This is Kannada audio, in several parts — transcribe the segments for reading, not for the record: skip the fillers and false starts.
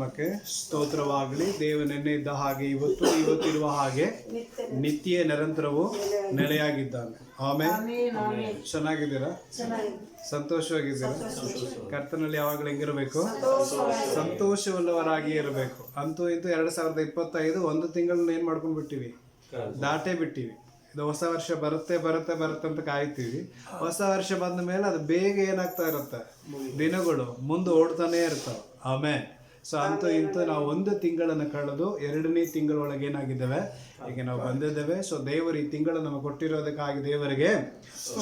ನಾಮಕ್ಕೆ ಸ್ತೋತ್ರವಾಗಲಿ. ದೇವ ನೆನ್ನೆ ಇದ್ದ ಹಾಗೆ ಇವತ್ತಿರುವ ಹಾಗೆ ನಿತ್ಯ ನಿರಂತರವೂ ನೆಲೆಯಾಗಿದ್ದಾನೆ. ಆಮೇಲೆ ಚೆನ್ನಾಗಿದ್ದೀರಾ? ಸಂತೋಷವಾಗಿದ್ದೀರಾ? ಕರ್ತನಲ್ಲಿ ಯಾವಾಗಲೂ ಹೆಂಗಿರಬೇಕು? ಸಂತೋಷವುಳ್ಳವರಾಗಿ ಇರಬೇಕು. ಅಂತೂ ಇಂತೂ 2025 ಒಂದು ತಿಂಗಳನ್ನ ಏನ್ ಮಾಡ್ಕೊಂಡ್ ಬಿಟ್ಟಿವಿ, ದಾಟೇ ಬಿಟ್ಟಿವಿ. ಇದು ಹೊಸ ವರ್ಷ ಬರುತ್ತೆ ಅಂತ ಕಾಯ್ತೀವಿ. ಹೊಸ ವರ್ಷ ಬಂದ ಮೇಲೆ ಅದು ಬೇಗ ಏನಾಗ್ತಾ ಇರುತ್ತೆ, ದಿನಗಳು ಮುಂದೆ ಓಡ್ತಾನೆ ಇರ್ತಾವೆ. ಆಮೇಲೆ ಸೊ ಅಂತೂ ಇಂತೂ ನಾವು ಒಂದು ತಿಂಗಳನ್ನು ಕಳೆದು 2ನೇ ತಿಂಗಳೊಳಗೆ ಏನಾಗಿದ್ದೇವೆ, ಈಗ ನಾವು ಬಂದಿದ್ದೇವೆ. ಸೊ ದೇವರು ಈ ತಿಂಗಳು ನಮಗೆ ಕೊಟ್ಟಿರೋದಕ್ಕಾಗಿ ದೇವರಿಗೆ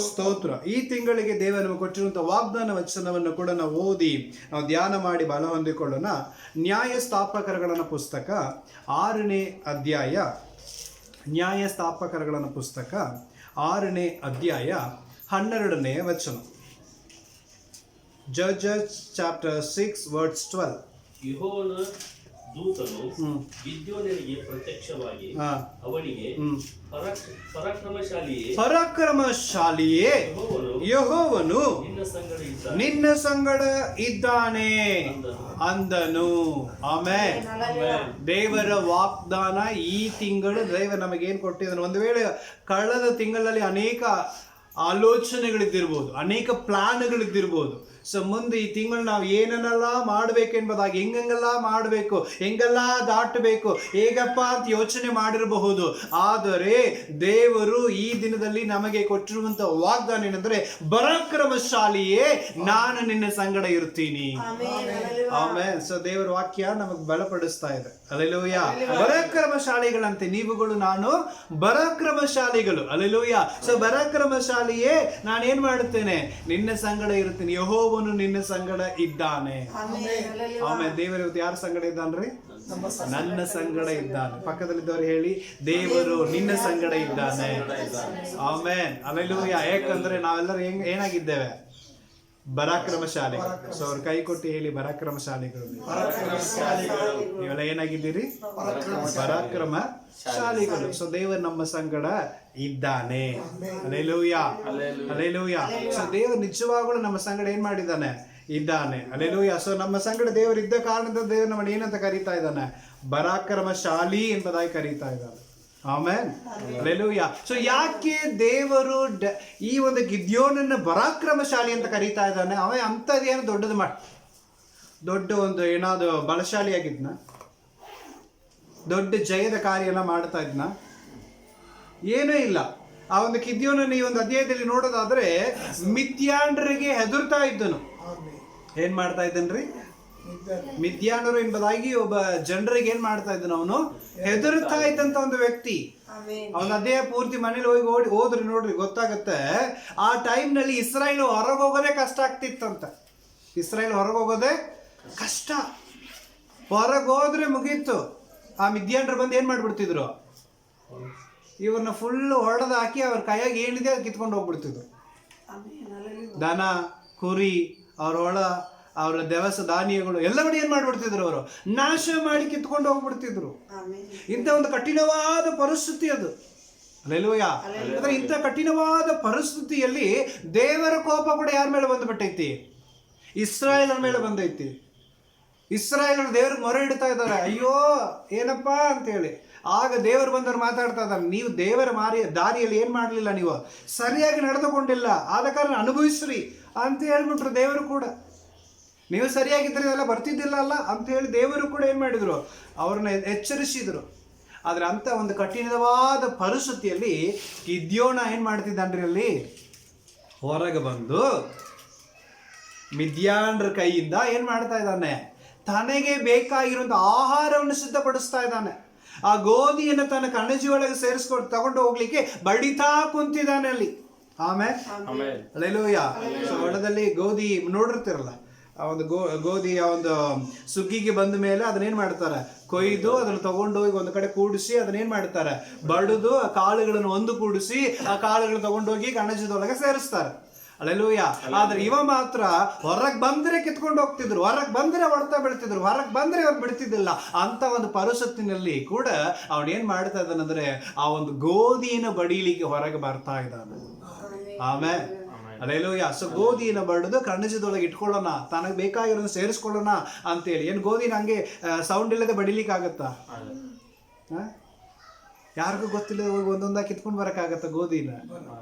ಸ್ತೋತ್ರ. ಈ ತಿಂಗಳಿಗೆ ದೇವರು ನಮಗೆ ಕೊಟ್ಟಿರುವಂಥ ವಾಗ್ದಾನ ವಚನವನ್ನು ಕೂಡ ನಾವು ಓದಿ ನಾವು ಧ್ಯಾನ ಮಾಡಿ ಬಲ ಹೊಂದಿಕೊಳ್ಳೋಣ. ನ್ಯಾಯಸ್ಥಾಪಕರುಗಳ ಪುಸ್ತಕ 6ನೇ ಅಧ್ಯಾಯ, ನ್ಯಾಯಸ್ಥಾಪಕರುಗಳ ಪುಸ್ತಕ 6ನೇ ಅಧ್ಯಾಯ 12ನೇ ವಚನ. Judges chapter 6 verse 12. ಯೆಹೋವನ ದೂತನು ಗಿದ್ಯೋನನಿಗೆ ಪ್ರತ್ಯಕ್ಷವಾಗಿ ಅವನಿಗೆ, ಪರಾಕ್ರಮಶಾಲಿಯೇ ಯೆಹೋವನು ನಿನ್ನ ಸಂಗಡ ಇದ್ದಾನೆ ಅಂದನು. ಆಮೇಲೆ ದೇವರ ವಾಗ್ದಾನ ಈ ತಿಂಗಳು ದೇವ ನಮಗೇನು ಕೊಟ್ಟಿದ್ದಾನೆ. ಒಂದು ವೇಳೆ ಕಳೆದ ತಿಂಗಳಲ್ಲಿ ಅನೇಕ ಆಲೋಚನೆಗಳಿದ್ದಿರ್ಬೋದು, ಅನೇಕ ಪ್ಲಾನ್ಗಳಿದ್ದಿರ್ಬೋದು. ಸೊ ಮುಂದೆ ಈ ತಿಂಗಳು ನಾವು ಏನನ್ನೆಲ್ಲ ಮಾಡಬೇಕೆಂಬುದಾಗಿ, ಹೆಂಗೆಲ್ಲ ಮಾಡಬೇಕು, ಹೆಂಗೆಲ್ಲ ದಾಟಬೇಕು, ಹೇಗಪ್ಪ ಅಂತ ಯೋಚನೆ ಮಾಡಿರಬಹುದು. ಆದರೆ ದೇವರು ಈ ದಿನದಲ್ಲಿ ನಮಗೆ ಕೊಟ್ಟಿರುವಂತ ವಾಗ್ದಾನ ಏನಂದ್ರೆ, ಪರಾಕ್ರಮಶಾಲಿಯೇ ನಾನು ನಿನ್ನ ಸಂಗಡ ಇರ್ತೀನಿ. ಆಮೇಲೆ ಸೊ ದೇವರ ವಾಕ್ಯ ನಮಗೆ ಬಲಪಡಿಸ್ತಾ ಇದೆ. ಅಲ್ಲೆಲೂಯ. ಪರಾಕ್ರಮಶಾಲಿಗಳಂತೆ ನೀವುಗಳು, ನಾನು ಪರಾಕ್ರಮಶಾಲಿಗಳು. ಅಲ್ಲೆಲೂಯ. ಸೊ ಪರಾಕ್ರಮಶಾಲಿಯೇ ನಾನೇನ್ ಮಾಡುತ್ತೇನೆ, ನಿನ್ನ ಸಂಗಡ ಇರ್ತೀನಿ. ಯೆಹೋವನು ನಿನ್ನ ಸಂಗಡ ಇದ್ದಾನೆ. ಆಮೇಲೆ ದೇವರು ಇವತ್ತು ಯಾರ ಸಂಗಡ ಇದ್ದಾನ್ರಿ? ನನ್ನ ಸಂಗಡ ಇದ್ದಾನೆ. ಪಕ್ಕದಲ್ಲಿದ್ದವ್ರು ಹೇಳಿ, ದೇವರು ನಿನ್ನ ಸಂಗಡ ಇದ್ದಾನೆ. ಆಮೇನ್. ಅಲ್ಲೆಲೂಯ. ಯಾಕಂದ್ರೆ ನಾವೆಲ್ಲರೂ ಏನಾಗಿದ್ದೇವೆ, ಪರಾಕ್ರಮಶಾಲಿ. ಸೊ ಅವ್ರ ಕೈ ಕೊಟ್ಟು ಹೇಳಿ, ಪರಾಕ್ರಮಶಾಲಿಗಳು. ನೀವೆಲ್ಲ ಏನಾಗಿದ್ದೀರಿ? ಪರಾಕ್ರಮಶಾಲಿಗಳು. ಸೊ ದೇವರು ನಮ್ಮ ಸಂಗಡ ಇದ್ದಾನೆ. Alleluia, alleluia. ಸೊ ದೇವರು ನಿಜವಾಗಲೂ ನಮ್ಮ ಸಂಗಡ ಏನ್ ಮಾಡಿದ್ದಾನೆ, ಇದ್ದಾನೆ. ಅಲ್ಲೆಲೂಯ. ಸೊ ನಮ್ಮ ಸಂಗಡ ದೇವರು ಇದ್ದ ಕಾರಣದಿಂದ ದೇವರು ನಮ್ಮನ್ನು ಏನಂತ ಕರೀತಾ ಇದ್ದಾನೆ, ಪರಾಕ್ರಮಶಾಲಿ ಎಂಬುದಾಗಿ ಕರೀತಾ ಇದ್ದಾನೆ. ಆಮೇನ್. ಅಲ್ಲೆಲೂಯ. ಸೊ ಯಾಕೆ ದೇವರು ಈ ಒಂದು ಗಿದ್ಯೋನನ್ನ ಪರಾಕ್ರಮಶಾಲಿ ಅಂತ ಕರೀತಾ ಇದ್ದಾನೆ? ಅವ ಅಂಥದ್ದೇನು ದೊಡ್ಡ ಒಂದು ಏನಾದ್ರು ಬಲಶಾಲಿಯಾಗಿದ್ನ, ದೊಡ್ಡ ಜಯದ ಕಾರ್ಯನ ಮಾಡ್ತಾ ಇದ್ನ? ಏನೂ ಇಲ್ಲ. ಆ ಒಂದು ಗಿದ್ಯೋನನ್ನ ಈ ಒಂದು ಅಧ್ಯಾಯದಲ್ಲಿ ನೋಡೋದಾದ್ರೆ ಮಿದ್ಯಾನರಿಗೆ ಹೆದರ್ತಾ ಇದ್ದನು. ಏನ್ ಮಾಡ್ತಾ ಇದ್ದನ್ರಿ? ಮಿದ್ಯಾನರು ಎಂಬುದಾಗಿ ಒಬ್ಬ ಜನರಿಗೆ ಏನ್ ಮಾಡ್ತಾ ಇದ್ದನು, ಅವನು ಹೆದರ್ತಾ ಇದ್ದಂತ ಒಂದು ವ್ಯಕ್ತಿ. ಅವನ ಅದೇ ಪೂರ್ತಿ ಮನೇಲಿ ಹೋದ್ರಿ ನೋಡ್ರಿ, ಗೊತ್ತಾಗತ್ತೆ. ಆ ಟೈಮ್ ನಲ್ಲಿ ಇಸ್ರಾಯೇಲ್ ಹೊರಗೋಗೋದೇ ಕಷ್ಟ ಆಗ್ತಿತ್ತಂತ. ಇಸ್ರಾಯೇಲ್ ಹೊರಗೋಗೋದೇ ಕಷ್ಟ. ಹೊರಗೋದ್ರೆ ಮುಗೀತು. ಆ ಮಿದ್ಯಾನರು ಬಂದು ಏನ್ ಮಾಡ್ಬಿಡ್ತಿದ್ರು, ಇವ್ರನ್ನ ಫುಲ್ ಹೊಡೆದು ಹಾಕಿ ಅವ್ರ ಕೈಯಾಗಿ ಏನಿದೆ ಅದು ಕಿತ್ಕೊಂಡು ಹೋಗ್ಬಿಡ್ತಿದ್ರು. ದನ, ಕುರಿ, ಅವರ ದವಸ ಧಾನ್ಯಗಳು ಎಲ್ಲ ಕಡೆ ಏನ್ ಮಾಡ್ಬಿಡ್ತಿದ್ರು, ಅವರು ನಾಶ ಮಾಡಿ ಕಿತ್ಕೊಂಡು ಹೋಗ್ಬಿಡ್ತಿದ್ರು. ಇಂಥ ಒಂದು ಕಠಿಣವಾದ ಪರಿಸ್ಥಿತಿ ಅದು. ಅಲ್ಲೆಲೂಯ. ಅಂದ್ರೆ ಇಂಥ ಕಠಿಣವಾದ ಪರಿಸ್ಥಿತಿಯಲ್ಲಿ ದೇವರ ಕೋಪ ಕೂಡ ಯಾರ ಮೇಲೆ ಬಂದ್ಬಿಟ್ಟೈತಿ? ಇಸ್ರಾಯೇಲರ ಮೇಲೆ ಬಂದೈತಿ. ಇಸ್ರಾಯೇಲರು ದೇವ್ರಿಗೆ ಮೊರೆ ಇಡ್ತಾ ಇದ್ದಾರೆ, ಅಯ್ಯೋ ಏನಪ್ಪಾ ಅಂತೇಳಿ. ಆಗ ದೇವರು ಬಂದವರು ಮಾತಾಡ್ತಾ ಇದ್ದಾರೆ, ನೀವು ದೇವರ ದಾರಿಯಲ್ಲಿ ಏನ್ ಮಾಡಲಿಲ್ಲ, ನೀವು ಸರಿಯಾಗಿ ನಡೆದುಕೊಂಡಿಲ್ಲ, ಆದ ಕಾರಣ ಅನುಭವಿಸ್ರಿ ಅಂತ ಹೇಳ್ಬಿಟ್ರು. ದೇವರು ಕೂಡ ನೀವು ಸರಿಯಾಗಿದ್ರೆ ಎಲ್ಲ ಬರ್ತಿದ್ದಿಲ್ಲ ಅಲ್ಲ ಅಂತ ಹೇಳಿ ದೇವರು ಕೂಡ ಏನ್ ಮಾಡಿದ್ರು, ಅವ್ರನ್ನ ಎಚ್ಚರಿಸಿದ್ರು. ಆದ್ರೆ ಅಂತ ಒಂದು ಕಠಿಣವಾದ ಪರಿಸ್ಥಿತಿಯಲ್ಲಿ ಗಿದ್ಯೋನ ಏನ್ ಮಾಡ್ತಿದ್ದಾನ್ರಿ, ಅಲ್ಲಿ ಹೊರಗೆ ಬಂದು ಮಿದ್ಯಾನರ ಕೈಯಿಂದ ಏನ್ ಮಾಡ್ತಾ ಇದ್ದಾನೆ, ತನಗೆ ಬೇಕಾಗಿರುವಂತ ಆಹಾರವನ್ನು ಸಿದ್ಧಪಡಿಸ್ತಾ ಇದ್ದಾನೆ. ಆ ಗೋಧಿಯನ್ನು ತನ್ನ ಕಣಜಿ ಒಳಗೆ ಸೇರಿಸ್ಕೊಂಡು ತಗೊಂಡು ಹೋಗ್ಲಿಕ್ಕೆ ಬಡಿತಾ ಕುಂತಿದ್ದಾನೆ ಅಲ್ಲಿ. ಆಮೇಲೆ ಅಲ್ಲೆಲೂಯ. ಸೊ ಹೊಲದಲ್ಲಿ ಗೋಧಿ ನೋಡಿರ್ತಿರಲ್ಲ, ಆ ಒಂದು ಗೋಧಿ ಆ ಒಂದು ಸುಗ್ಗಿಗೆ ಬಂದ ಮೇಲೆ ಅದನ್ನೇನ್ ಮಾಡ್ತಾರೆ, ಕೊಯ್ದು ಅದನ್ನು ತಗೊಂಡೋಗಿ ಒಂದು ಕಡೆ ಕೂಡಿಸಿ ಅದನ್ನೇನ್ ಮಾಡ್ತಾರೆ, ಬಡಿದು ಆ ಕಾಳುಗಳನ್ನು ಒಂದು ಕೂಡಿಸಿ ಆ ಕಾಳುಗಳನ್ನು ತಗೊಂಡೋಗಿ ಕಣಜದೊಳಗೆ ಸೇರಿಸ್ತಾರೆ. ಅಲ್ಲೆಲೂಯ. ಆದ್ರೆ ಇವ ಮಾತ್ರ ಹೊರಗೆ ಬಂದ್ರೆ ಕಿತ್ಕೊಂಡು ಹೋಗ್ತಿದ್ರು, ಹೊರಗೆ ಬಂದ್ರೆ ಹೊಡ್ತಾ ಬೀಳ್ತಿದ್ರು, ಹೊರಗೆ ಬಂದ್ರೆ ಅವ್ರು ಬಿಡ್ತಿದ್ದಿಲ್ಲ. ಅಂತ ಒಂದು ಪರಿಸ್ಥಿತಿನಲ್ಲಿ ಕೂಡ ಅವನು ಏನ್ ಮಾಡ್ತಾ ಇದ್ದಾನಂದ್ರೆ, ಆ ಒಂದು ಗೋಧಿಯನ್ನು ಬಡೀಲಿಕ್ಕೆ ಹೊರಗೆ ಬರ್ತಾ ಇದ್ದಾನೆ. ಆಮೇಲೆ ಅಲ್ಲೇಲೂಯ. ಸೊ ಗೋಧಿನ ಬಡಿದು ಕಣಜದೊಳಗೆ ಇಟ್ಕೊಳ್ಳೋಣ, ತನಗೆ ಬೇಕಾಗಿರೋದನ್ನ ಸೇರಿಸ್ಕೊಳ್ಳೋಣ ಅಂತೇಳಿ. ಏನು ಗೋಧಿನ ಹಂಗೆ ಸೌಂಡ್ ಇಲ್ಲದೆ ಬಡಿಲಿಕ್ಕೆ ಆಗತ್ತಾ? ಯಾರಿಗೂ ಗೊತ್ತಿಲ್ಲ ಹೋಗಿ ಒಂದೊಂದಾಗಿ ಕಿತ್ಕೊಂಡು ಬರೋಕ್ಕಾಗತ್ತ? ಗೋಧಿನ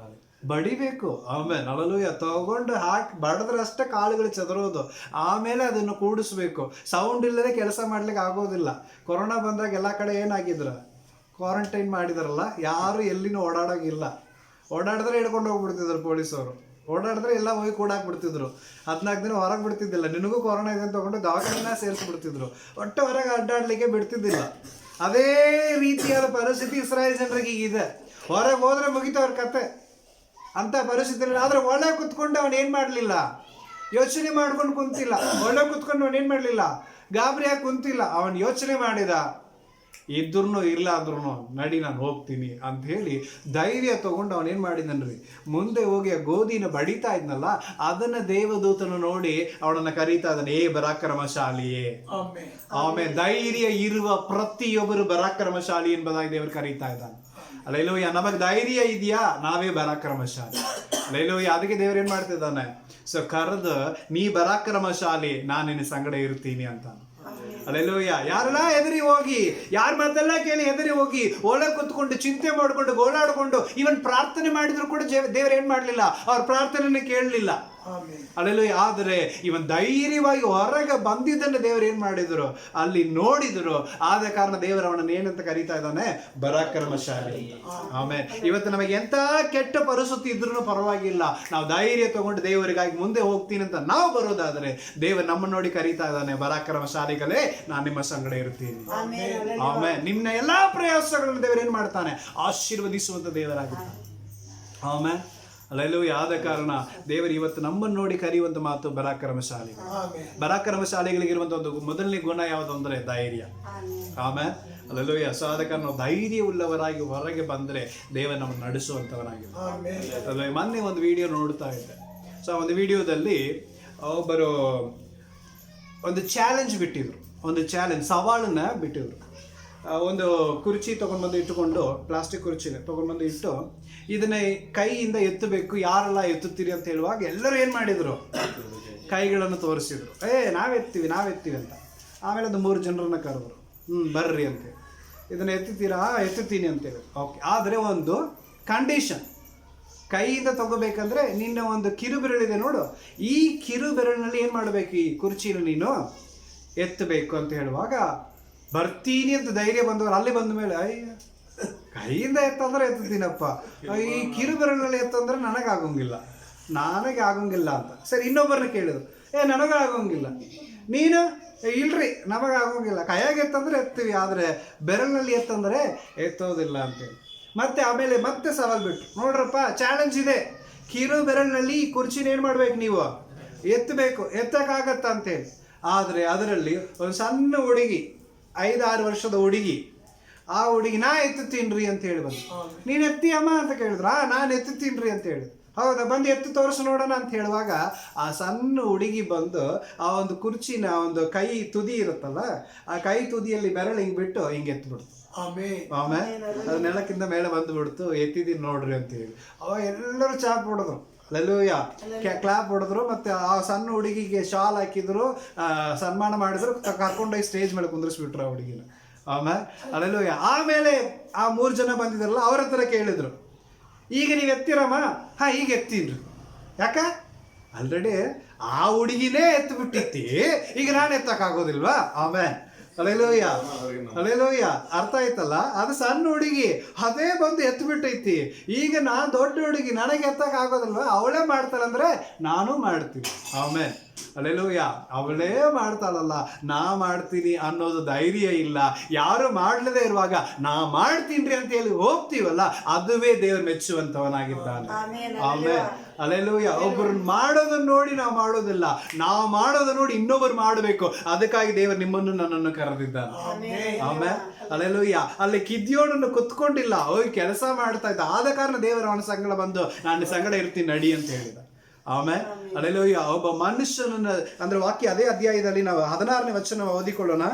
ಬಡಿಬೇಕು. ಆಮೇಲೆ ಅಲ್ಲೂಯ ತಗೊಂಡು ಹಾಕಿ ಬಡಿದ್ರೆ ಅಷ್ಟೇ ಕಾಳುಗಳು ಚದರೋದು. ಆಮೇಲೆ ಅದನ್ನು ಕೂಡಿಸ್ಬೇಕು. ಸೌಂಡ್ ಇಲ್ಲದೆ ಕೆಲಸ ಮಾಡ್ಲಿಕ್ಕೆ ಆಗೋದಿಲ್ಲ. ಕೊರೋನಾ ಬಂದಾಗ ಎಲ್ಲ ಕಡೆ ಏನಾಗಿದ್ರು, ಕ್ವಾರಂಟೈನ್ ಮಾಡಿದಾರಲ್ಲ, ಯಾರು ಎಲ್ಲಿನೂ ಓಡಾಡೋಗಿಲ್ಲ. ಓಡಾಡಿದ್ರೆ ಹಿಡ್ಕೊಂಡು ಹೋಗ್ಬಿಡ್ತಿದ್ರು ಪೊಲೀಸವರು. ಓಡಾಡಿದ್ರೆ ಎಲ್ಲ ಹೋಗಿ ಕೂಡಾಕ್ಬಿಡ್ತಿದ್ರು. 14 ದಿನ ಹೊರಗೆ ಬಿಡ್ತಿದ್ದಿಲ್ಲ. ನಿನಗೂ ಕೊರೋನಾ ಇದೆ ಅಂತ ತಗೊಂಡು ದವಾಖಾನೆನ ಸೇರಿಸ್ಬಿಡ್ತಿದ್ರು. ಒಟ್ಟು ಹೊರಗೆ ಅಡ್ಡಾಡ್ಲಿಕ್ಕೆ ಬಿಡ್ತಿದ್ದಿಲ್ಲ. ಅದೇ ರೀತಿಯಾದ ಪರಿಸ್ಥಿತಿ ಇಸ್ರಾಯೇಲ್ ಜನರಿಗೆ ಈಗಿದೆ. ಹೊರಗೆ ಹೋದ್ರೆ ಮುಗಿತವ್ರ ಕತೆ ಅಂತ ಪರಿಸ್ಥಿತಿ. ಆದ್ರೆ ಒಳಗೆ ಕುತ್ಕೊಂಡು ಅವನು ಏನು ಮಾಡಲಿಲ್ಲ, ಯೋಚನೆ ಮಾಡ್ಕೊಂಡು ಕುಂತಿಲ್ಲ. ಒಳಗೆ ಕುತ್ಕೊಂಡು ಅವನು ಏನು ಮಾಡಲಿಲ್ಲ, ಗಾಬರಿಯಾಗಿ ಕುಂತಿಲ್ಲ. ಅವನು ಯೋಚನೆ ಮಾಡಿದ, ಇದ್ರೂ ಇರ್ಲಾದ್ರೂ ನಡಿ ನಾನು ಹೋಗ್ತೀನಿ ಅಂತ ಹೇಳಿ ಧೈರ್ಯ ತಗೊಂಡು ಅವನೇನು ಮಾಡಿದನ್ರಿ, ಮುಂದೆ ಹೋಗಿ ಆ ಗೋಧಿನ ಬಡಿತಾ ಇದ್ನಲ್ಲ, ಅದನ್ನ ದೇವದೂತನು ನೋಡಿ ಅವನನ್ನ ಕರೀತಾ ಇದ್ದಾನೆ, ಏ ಪರಾಕ್ರಮಶಾಲಿಯೇ. ಆಮೇಲೆ ಧೈರ್ಯ ಇರುವ ಪ್ರತಿಯೊಬ್ಬರು ಪರಾಕ್ರಮಶಾಲಿ ಎಂಬುದಾಗಿ ದೇವರು ಕರೀತಾ ಇದ್ದಾನೆ. ಅಲ್ಲೇಲೂಯ. ನಮಗೆ ಧೈರ್ಯ ಇದೆಯಾ, ನಾವೇ ಪರಾಕ್ರಮಶಾಲಿ. ಅಲ್ಲೇಲೂಯ. ಅದಕ್ಕೆ ದೇವ್ರು ಏನ್ ಮಾಡ್ತಿದ್ದಾನೆ, ಸೊ ಕರೆದು ನೀ ಪರಾಕ್ರಮಶಾಲಿ, ನಾನು ನಿನ್ನ ಸಂಗಡ ಇರ್ತೀನಿ ಅಂತ. ಅಲ್ಲೇಲೂಯ. ಯಾರೆಲ್ಲ ಎದುರಿ ಹೋಗಿ, ಯಾರ ಮಾತೆಲ್ಲ ಕೇಳಿ ಎದುರಿ ಹೋಗಿ ಒಳಗೆ ಕುತ್ಕೊಂಡು ಚಿಂತೆ ಮಾಡ್ಕೊಂಡು ಗೋಳಾಡ್ಕೊಂಡು ಇವನ್ ಪ್ರಾರ್ಥನೆ ಮಾಡಿದ್ರು ಕೂಡ ದೇವ್ರು ಏನ್ ಮಾಡ್ಲಿಲ್ಲ, ಅವ್ರ ಪ್ರಾರ್ಥನೆನ ಕೇಳಲಿಲ್ಲ. ಅಲ್ಲೇಲೂಯ. ಆದರೆ ಇವನ್ ಧೈರ್ಯವಾಗಿ ಹೊರಗೆ ಬಂದಿದ್ದನ್ನು ದೇವರು ಏನ್ ಮಾಡಿದ್ರು, ಅಲ್ಲಿ ನೋಡಿದ್ರು. ಆದ ಕಾರಣ ದೇವರು ಅವನನ್ನು ಏನಂತ ಕರೀತಾ ಇದ್ದಾನೆ, ಪರಾಕ್ರಮಶಾಲಿ. ಆಮೇಲೆ ಇವತ್ತು ನಮಗೆ ಎಂತ ಕೆಟ್ಟ ಪರಿಸ್ಥಿತಿ ಇದ್ರೂ ಪರವಾಗಿಲ್ಲ, ನಾವು ಧೈರ್ಯ ತಗೊಂಡು ದೇವರಿಗಾಗಿ ಮುಂದೆ ಹೋಗ್ತೀನಿ ಅಂತ ನಾವು ಬರೋದಾದ್ರೆ ದೇವರು ನಮ್ಮನ್ನು ನೋಡಿ ಕರೀತಾ ಇದ್ದಾನೆ, ಪರಾಕ್ರಮಶಾಲಿಗಳೇ ನಾನು ನಿಮ್ಮ ಸಂಗಡ ಇರ್ತೀನಿ. ಆಮೇಲೆ ನಿನ್ನ ಎಲ್ಲಾ ಪ್ರಯಾಸಗಳನ್ನು ದೇವರು ಏನ್ ಮಾಡ್ತಾನೆ, ಆಶೀರ್ವದಿಸುವಂತ ದೇವರಾಗುತ್ತಾನೆ. ಆಮೇಲೆ ಅಲ್ಲೆಲ್ಲೂ ಆದ ಕಾರಣ ದೇವರು ಇವತ್ತು ನಮ್ಮನ್ನು ನೋಡಿ ಕರೆಯುವಂತ ಮಾತು ಪರಾಕ್ರಮಶಾಲಿ. ಪರಾಕ್ರಮಶಾಲಿಗಳಿಗಿರುವಂತ ಒಂದು ಮೊದಲನೇ ಗುಣ ಯಾವುದು ಅಂದ್ರೆ ಧೈರ್ಯ. ಆಮೇಲೆ ಅಲ್ಲೆಲ್ಲೂ ಸೊ ಆದ ಕಾರಣ ನಾವು ಧೈರ್ಯ ಉಳ್ಳವರಾಗಿ ಹೊರಗೆ ಬಂದ್ರೆ ದೇವರು ನಮ್ಮನ್ನು ನಡೆಸುವಂತವನಾಗಿದೆ. ಮೊನ್ನೆ ಒಂದು ವಿಡಿಯೋ ನೋಡ್ತಾ ಇದ್ದೆ. ಸೊ ಆ ಒಂದು ವಿಡಿಯೋದಲ್ಲಿ ಒಬ್ಬರು ಒಂದು ಚಾಲೆಂಜ್ ಬಿಟ್ಟಿದ್ರು, ಒಂದು ಚಾಲೆಂಜ್ ಸವಾಲನ್ನ ಬಿಟ್ಟಿದ್ರು. ಒಂದು ಕುರ್ಚಿ ತೊಗೊಂಡ್ಬಂದು ಇಟ್ಟುಕೊಂಡು, ಪ್ಲಾಸ್ಟಿಕ್ ಕುರ್ಚಿನ ತೊಗೊಂಡ್ಬಂದು ಇಟ್ಟು ಇದನ್ನ ಕೈಯಿಂದ ಎತ್ತಬೇಕು, ಯಾರೆಲ್ಲ ಎತ್ತುತ್ತೀರಿ ಅಂತ ಹೇಳುವಾಗ ಎಲ್ಲರೂ ಏನು ಮಾಡಿದ್ರು, ಕೈಗಳನ್ನು ತೋರಿಸಿದ್ರು, ನಾವೆತ್ತೀವಿ ಅಂತ. ಆಮೇಲೆ ಅದು 3 ಜನರನ್ನ ಕರೆದ್ರು, ಬರ್ರಿ ಅಂತೇಳಿ, ಇದನ್ನ ಎತ್ತುತ್ತೀರಾ, ಎತ್ತುತ್ತೀನಿ ಅಂತೇಳಿ. ಓಕೆ, ಆದರೆ ಒಂದು ಕಂಡೀಷನ್, ಕೈಯಿಂದ ತಗೋಬೇಕಂದ್ರೆ ನಿನ್ನ ಒಂದು ಕಿರುಬೆರಳಿದೆ ನೋಡು, ಈ ಕಿರುಬೆರಳಿನಲ್ಲಿ ಏನು ಮಾಡಬೇಕು, ಈ ಕುರ್ಚಿನ ನೀನು ಎತ್ತಬೇಕು ಅಂತ ಹೇಳುವಾಗ ಬರ್ತೀನಿ ಅಂತ ಧೈರ್ಯ ಬಂದವರು ಅಲ್ಲಿ ಬಂದ ಮೇಲೆ, ಅಯ್ಯ ಕೈಯಿಂದ ಎತ್ತಂದ್ರೆ ಎತ್ತುತ್ತೀನಪ್ಪ, ಈ ಕಿರುಬೆರಳಿನಲ್ಲಿ ಎತ್ತಂದ್ರೆ ನನಗೆ ಆಗಂಗಿಲ್ಲ ಅಂತ. ಸರಿ, ಇನ್ನೊಬ್ಬರನ್ನ ಕೇಳಿದ್ರು, ನನಗಾಗಂಗಿಲ್ಲ. ನೀನು ಇಲ್ರಿ ನಮಗಾಗಂಗಿಲ್ಲ, ಕೈಯಾಗ ಎತ್ತಂದ್ರೆ ಎತ್ತೀವಿ, ಆದರೆ ಬೆರಳಿನಲ್ಲಿ ಎತ್ತಂದ್ರೆ ಎತ್ತೋದಿಲ್ಲ ಅಂತೇಳಿ. ಆಮೇಲೆ ಮತ್ತೆ ಸವಾಲು ಬಿಟ್ಟು, ನೋಡ್ರಪ್ಪ ಚಾಲೆಂಜ್ ಇದೆ, ಕಿರು ಬೆರಳಿನಲ್ಲಿ ಈ ಕುರ್ಚಿನ ಏನು ಮಾಡ್ಬೇಕು, ನೀವು ಎತ್ತಬೇಕು, ಎತ್ತಕ್ಕಾಗತ್ತ ಅಂತೇಳಿ. ಆದರೆ ಅದರಲ್ಲಿ ಒಂದು ಸಣ್ಣ ಹುಡುಗಿ, 5-6 ವರ್ಷದ ಹುಡುಗಿ, ಆ ಹುಡುಗಿ ನಾ ಎತ್ತುತ್ತೀನ್ರಿ ಅಂತ ಹೇಳಿ ಬಂದು, ನೀನು ಎತ್ತಿಯಮ್ಮ ಅಂತ ಕೇಳಿದ್ರ, ನಾನು ಎತ್ತುತ್ತೀನ್ರಿ ಅಂತ ಹೇಳಿ. ಹೌದಾ, ಬಂದು ಎತ್ತು ತೋರಿಸು ನೋಡೋಣ ಅಂತ ಹೇಳುವಾಗ ಆ ಸಣ್ಣ ಹುಡುಗಿ ಬಂದು ಆ ಒಂದು ಕುರ್ಚಿನ ಒಂದು ಕೈ ತುದಿ ಇರುತ್ತಲ್ಲ, ಆ ಕೈ ತುದಿಯಲ್ಲಿ ಬೆರಳು ಹಿಂಗೆ ಬಿಟ್ಟು ಹಿಂಗೆ ಎತ್ಬಿಡ್ತು. ಆಮೇಲೆ ಅದು ನೆಲಕ್ಕಿಂತ ಮೇಲೆ ಬಂದು ಬಿಡ್ತು, ಎತ್ತಿದ್ದೀನಿ ನೋಡ್ರಿ ಅಂತ ಹೇಳಿ. ಅವಾಗ ಎಲ್ಲರೂ ಚಾಪ್ ಹೊಡೆದ್ರು, ಅಲ್ಲೆಲ್ಲೂಯ ಕ್ಲಾಪ್ ಹೊಡೆದ್ರು. ಮತ್ತೆ ಆ ಸಣ್ಣ ಹುಡುಗಿಗೆ ಶಾಲ್ ಹಾಕಿದ್ರು, ಸನ್ಮಾನ ಮಾಡಿದ್ರು, ಕರ್ಕೊಂಡೋಗಿ ಸ್ಟೇಜ್ ಮೇಲೆ ಕುಂದ್ರಿಸ್ಬಿಟ್ರು ಆ ಹುಡುಗಿನ. ಆಮೇಲೆ ಅಲ್ಲೆಲ್ಲೂಯ. ಆಮೇಲೆ ಆ 3 ಜನ ಬಂದಿದ್ರಲ್ಲ, ಅವ್ರ ಹತ್ರ ಕೇಳಿದ್ರು, ಈಗ ನೀವು ಎತ್ತಿರಮ್ಮ? ಈಗ ಎತ್ತೀನ್ರಿ. ಯಾಕ? ಆಲ್ರೆಡಿ ಆ ಹುಡುಗಿನೇ ಎತ್ತು ಬಿಟ್ಟಿತ್ತಿ, ಈಗ ನಾನು ಎತ್ತಕ್ಕಾಗೋದಿಲ್ವಾ? ಆಮೇಲೆ ಅಲ್ಲೇಲೂಯ, ಅರ್ಥ ಆಯ್ತಲ್ಲ? ಅದು ಸಣ್ಣ ಹುಡುಗಿ ಅದೇ ಬಂದು ಎತ್ತು ಬಿಟ್ಟೈತಿ, ಈಗ ನಾನು ದೊಡ್ಡ ಹುಡುಗಿ, ನನಗೆ ಎತ್ತಕ್ಕೆ ಆಗೋದಿಲ್ವಾ? ಅವಳೇ ಮಾಡ್ತಾಳಂದ್ರೆ ನಾನು ಮಾಡ್ತೀನಿ. ಆಮೇಲೆ ಅಲ್ಲೇಲೂಯ, ಅವಳೇ ಮಾಡ್ತಾಳಲ್ಲ, ನಾ ಮಾಡ್ತೀನಿ ಅನ್ನೋದು ಧೈರ್ಯ ಇಲ್ಲ. ಯಾರು ಮಾಡ್ಲದೇ ಇರುವಾಗ ನಾ ಮಾಡ್ತೀನಿ ಅಂತ ಹೇಳಿ ಹೋಗ್ತೀವಲ್ಲ, ಅದುವೇ ದೇವ್ರು ಮೆಚ್ಚುವಂತವನಾಗಿದ್ದಾನೆ. ಆಮೇಲೆ ಅಲ್ಲೇಲೂಯ. ಒಬ್ಬರು ಮಾಡೋದನ್ನ ನೋಡಿ ನಾವು ಮಾಡೋದಿಲ್ಲ, ನಾವು ಮಾಡೋದನ್ನ ನೋಡಿ ಇನ್ನೊಬ್ಬರು ಮಾಡಬೇಕು. ಅದಕ್ಕಾಗಿ ದೇವರು ನಿಮ್ಮನ್ನು ನನ್ನನ್ನು ಕರೆದಿದ್ದಾನೆ. ಆಮೇಲೆ ಅಲ್ಲೇಲೂಯ. ಅಲ್ಲಿ ಗಿದ್ಯೋನನ್ನು ಕುತ್ಕೊಂಡಿಲ್ಲ, ಹೋಗಿ ಕೆಲಸ ಮಾಡ್ತಾ ಇದ್ದ. ಆದ ಕಾರಣ ದೇವರು ಅವನ ಸಂಗಡ ಬಂದು ನಾನು ಸಂಗಡ ಇರ್ತೀನಿ ನಡಿ ಅಂತ ಹೇಳಿದ. ಆಮೇಲೆ ಅಲ್ಲೇಲೂಯ. ಒಬ್ಬ ಮನುಷ್ಯನನ್ನ, ಅಂದ್ರೆ ವಾಕ್ಯ ಅದೇ ಅಧ್ಯಾಯದಲ್ಲಿ ನಾವು 16ನೇ ವಚನ ಓದಿಕೊಳ್ಳೋಣ.